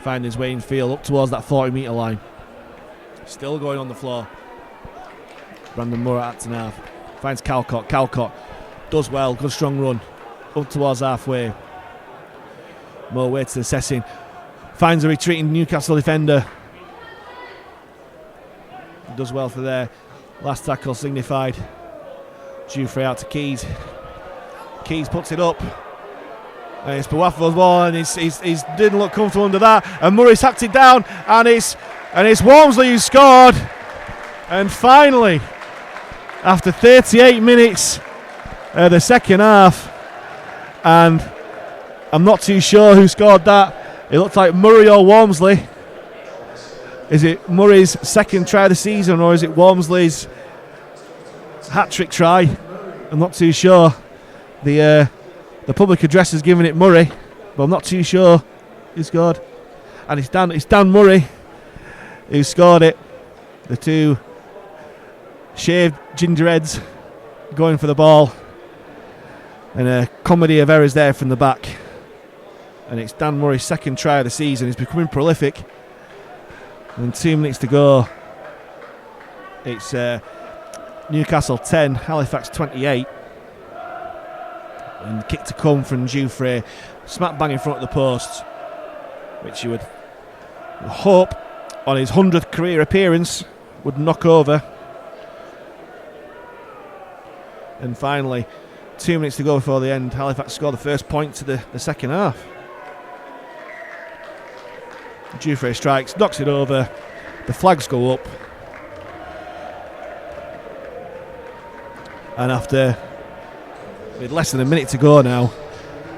Finding his way in field up towards that 40-metre line. Still going on the floor. Brandon Moore at half. Finds Calcott. Calcott does well. Good strong run. Up towards halfway. Moore waits to assessing. Finds a retreating Newcastle defender. Does well for there. Last tackle signified. Jouffre out to Keys. Keys puts it up. And it's Bawafo's ball, and he's didn't look comfortable under that. And Murray's hacked it down, and it's Walmsley who scored. And finally, after 38 minutes, the second half, and I'm not too sure who scored that. It looked like Murray or Walmsley. Is it Murray's second try of the season, or is it Walmsley's hat-trick try? I'm not too sure. The public address is giving it Murray, but I'm not too sure who scored. And it's Dan Murray who scored it. The two shaved gingerheads going for the ball. And a comedy of errors there from the back. And it's Dan Murray's second try of the season. He's becoming prolific. And 2 minutes to go. It's Newcastle 10, Halifax 28. And kick to come from Jouffre, smack bang in front of the post, which you would hope on his 100th career appearance would knock over. And finally, 2 minutes to go before the end, Halifax score the first point to the second half. Jouffre strikes, knocks it over, the flags go up, and after with less than a minute to go now,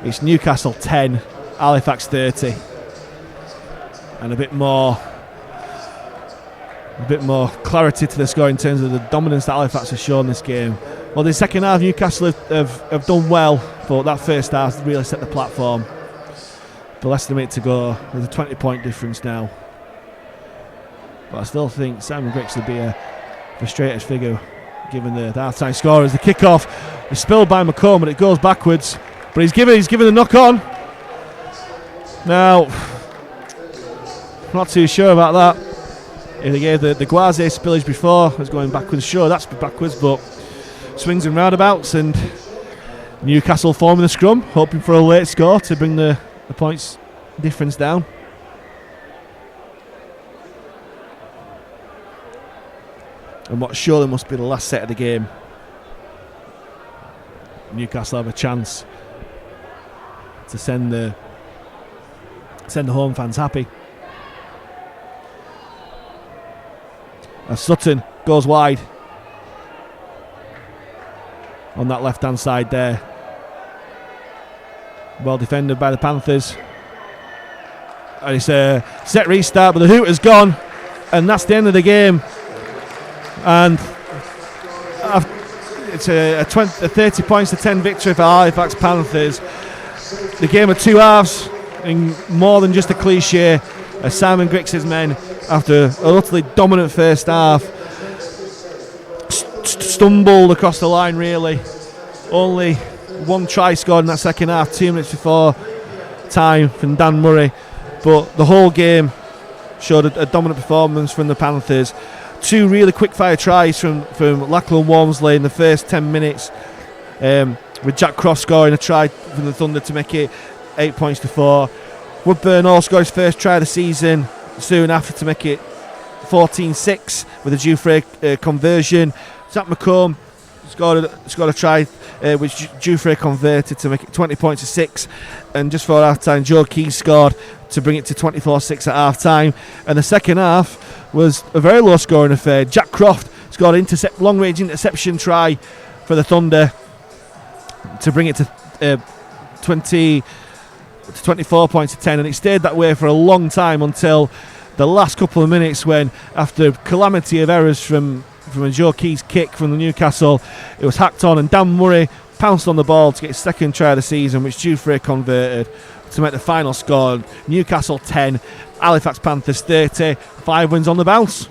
it's Newcastle 10, Halifax 30, and a bit more clarity to the score in terms of the dominance that Halifax has shown this game. Well, the second half, Newcastle have done well, but that first half really set the platform. But less than a minute to go, there's a 20-point difference now. But I still think Simon Griggs would be a frustrated figure given the half-time score as the kick-off is spilled by McComb, but it goes backwards. But he's given the knock-on. Now, not too sure about that. If they gave the Guaze spillage before, was going backwards. Sure, that's backwards, but swings and roundabouts, and Newcastle forming the scrum, hoping for a late score to bring the points difference down. And what surely must be the last set of the game. Newcastle have a chance to send the home fans happy. As Sutton goes wide on that left hand side there. Well defended by the Panthers. And it's a set restart, but the hoot has gone, and that's the end of the game. And it's a 30 points to 10 victory for Halifax Panthers. The game of two halves, in more than just a cliche, as Simon Griggs' men, after an utterly dominant first half, stumbled across the line really. Only one try scored in that second half, 2 minutes before time from Dan Murray. But the whole game showed a dominant performance from the Panthers. Two really quick-fire tries from Lachlan Walmsley in the first 10 minutes, with Jack Cross scoring a try from the Thunder to make it 8 points to 4. Woodburn all scored his first try of the season soon after to make it 14-6 with a Jouffre conversion. Zach McComb scored a try which Jouffre converted to make it 20 points to 6. And just before half-time, Joe Keys scored to bring it to 24-6 at half-time. And the second half was a very low-scoring affair. Jack Croft scored an long-range interception try for the Thunder to bring it to 24 points to 10, and it stayed that way for a long time until the last couple of minutes when, after a calamity of errors from a Joe Keys kick from the Newcastle, it was hacked on, and Dan Murray pounced on the ball to get his second try of the season, which Jouffre converted to make the final score. Newcastle 10, Halifax Panthers 30, 5 wins on the bounce.